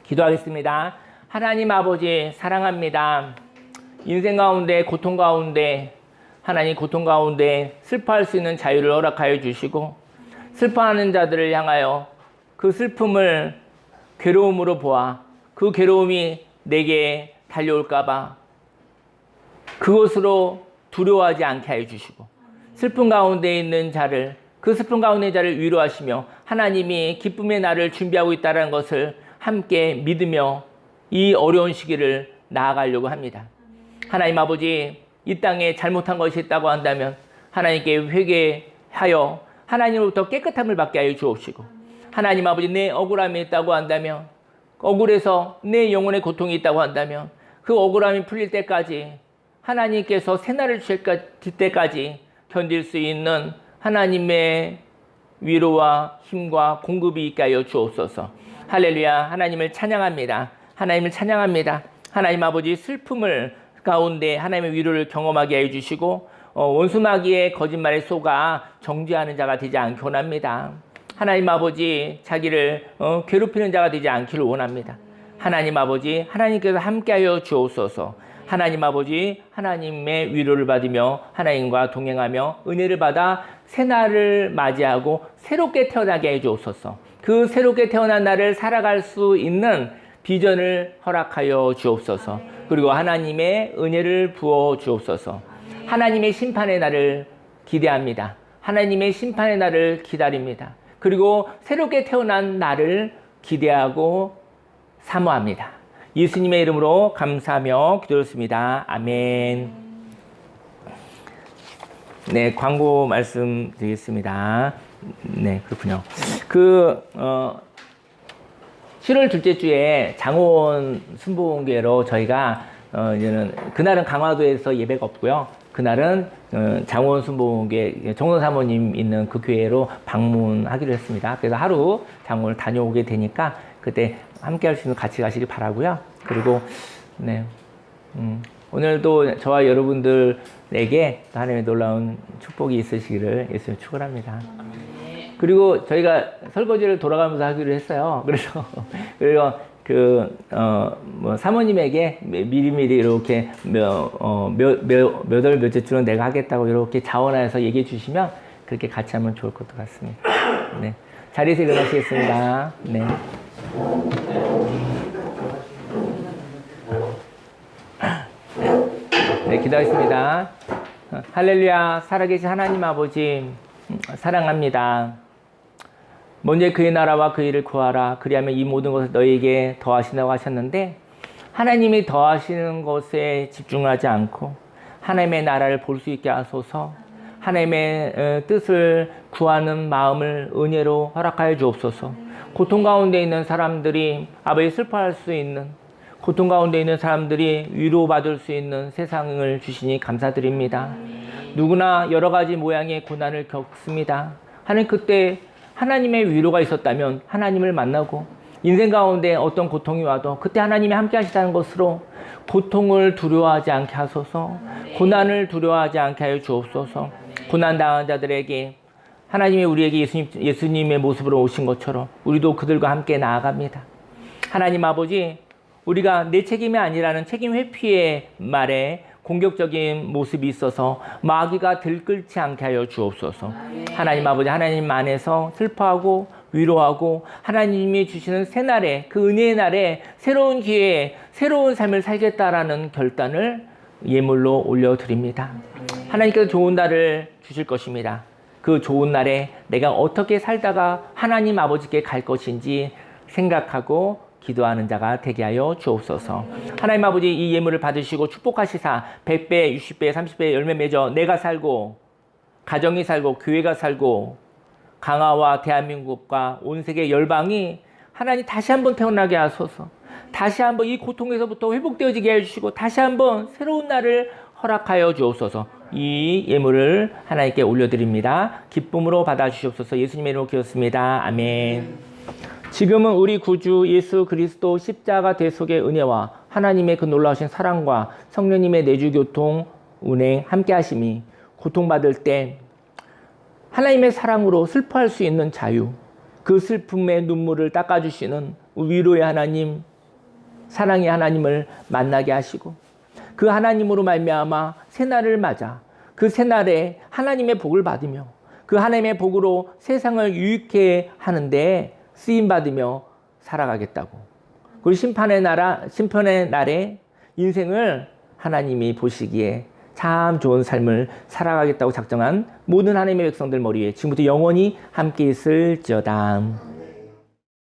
기도하겠습니다. 하나님 아버지 사랑합니다. 인생 가운데 고통 가운데 하나님 고통 가운데 슬퍼할 수 있는 자유를 허락하여 주시고 슬퍼하는 자들을 향하여 그 슬픔을 괴로움으로 보아 그 괴로움이 내게 달려올까봐 그것으로 두려워하지 않게 하여 주시고 슬픔 가운데 있는 자를 그 슬픔 가운데 있는 자를 위로하시며 하나님이 기쁨의 날을 준비하고 있다는 것을 함께 믿으며 이 어려운 시기를 나아가려고 합니다. 하나님 아버지 이 땅에 잘못한 것이 있다고 한다면 하나님께 회개하여 하나님으로부터 깨끗함을 받게 하여 주옵시고 하나님 아버지 내 억울함이 있다고 한다면 억울해서 내 영혼의 고통이 있다고 한다면 그 억울함이 풀릴 때까지 하나님께서 새날을 주실 때까지 견딜 수 있는 하나님의 위로와 힘과 공급이 있게 하여 주옵소서. 할렐루야. 하나님을 찬양합니다. 하나님 아버지 슬픔을 가운데 하나님의 위로를 경험하게 해주시고 원수 마귀의 거짓말에 속아 정죄하는 자가 되지 않게 원합니다. 하나님 아버지 자기를 괴롭히는 자가 되지 않기를 원합니다. 하나님 아버지 하나님께서 함께하여 주옵소서. 하나님 아버지 하나님의 위로를 받으며 하나님과 동행하며 은혜를 받아 새날을 맞이하고 새롭게 태어나게 해주옵소서. 그 새롭게 태어난 날을 살아갈 수 있는 비전을 허락하여 주옵소서. 그리고 하나님의 은혜를 부어 주옵소서. 하나님의 심판의 날을 기대합니다. 하나님의 심판의 날을 기다립니다. 그리고 새롭게 태어난 날을 기대하고 사모합니다. 예수님의 이름으로 감사하며 기도했습니다. 아멘. 네, 광고 말씀드리겠습니다. 네, 그렇군요. 7월 둘째 주에 장원 순복음교회로 저희가 이제는 그날은 강화도에서 예배가 없고요. 그날은 장원 순복음교회 정론 사모님 있는 그 교회로 방문하기로 했습니다. 그래서 하루 장원을 다녀오게 되니까 그때 함께 할 수 있는 같이 가시길 바라고요. 그리고 네, 오늘도 저와 여러분들에게 하나님의 놀라운 축복이 있으시기를 예수님 축원합니다. 그리고 저희가 설거지를 돌아가면서 하기로 했어요. 그래서 사모님에게 미리미리 이렇게 몇 월 몇째 주는 내가 하겠다고 이렇게 자원하여서 얘기해 주시면 그렇게 같이 하면 좋을 것 같습니다. 네, 자리에서 일어나시겠습니다. 네. 네, 기도하겠습니다. 할렐루야, 살아계신 하나님 아버지, 사랑합니다. 먼저 그의 나라와 그 일을 구하라. 그리하면 이 모든 것을 너희에게 더하신다고 하셨는데, 하나님이 더하시는 것에 집중하지 않고 하나님의 나라를 볼 수 있게 하소서. 하나님의 뜻을 구하는 마음을 은혜로 허락하여 주옵소서. 고통 가운데 있는 사람들이 아버지 슬퍼할 수 있는, 고통 가운데 있는 사람들이 위로받을 수 있는 세상을 주시니 감사드립니다. 누구나 여러 가지 모양의 고난을 겪습니다. 하나님, 그때 하나님의 위로가 있었다면 하나님을 만나고, 인생 가운데 어떤 고통이 와도 그때 하나님이 함께 하시다는 것으로 고통을 두려워하지 않게 하소서. 고난을 두려워하지 않게 하여 주옵소서. 고난당한 자들에게 하나님이 우리에게 예수님의 모습으로 오신 것처럼 우리도 그들과 함께 나아갑니다. 하나님 아버지, 우리가 내 책임이 아니라는 책임 회피의 말에 공격적인 모습이 있어서 마귀가 들끓지 않게 하여 주옵소서. 하나님 아버지, 하나님 안에서 슬퍼하고 위로하고 하나님이 주시는 새날에, 그 은혜의 날에 새로운 기회에 새로운 삶을 살겠다라는 결단을 예물로 올려드립니다. 하나님께서 좋은 날을 주실 것입니다. 그 좋은 날에 내가 어떻게 살다가 하나님 아버지께 갈 것인지 생각하고 기도하는 자가 되게 하여 주옵소서. 하나님 아버지, 이 예물을 받으시고 축복하시사 100배, 60배, 30배 열매 맺어 내가 살고, 가정이 살고, 교회가 살고, 강화와 대한민국과 온 세계 열방이 하나님 다시 한번 태어나게 하소서. 다시 한번 이 고통에서부터 회복되어지게 해주시고 다시 한번 새로운 날을 허락하여 주옵소서. 이 예물을 하나님께 올려드립니다. 기쁨으로 받아주시옵소서. 예수님의 이름으로 기도했습니다. 아멘. 지금은 우리 구주 예수 그리스도 십자가 대속의 은혜와 하나님의 그 놀라우신 사랑과 성령님의 내주교통 운행 함께 하심이, 고통받을 때 하나님의 사랑으로 슬퍼할 수 있는 자유, 그 슬픔의 눈물을 닦아주시는 위로의 하나님, 사랑의 하나님을 만나게 하시고, 그 하나님으로 말미암아 새날을 맞아 그 새날에 하나님의 복을 받으며 그 하나님의 복으로 세상을 유익해 하는데 쓰임받으며 살아가겠다고. 그리고 심판의 날에 인생을 하나님이 보시기에 참 좋은 삶을 살아가겠다고 작정한 모든 하나님의 백성들 머리에 지금부터 영원히 함께 있을지어다.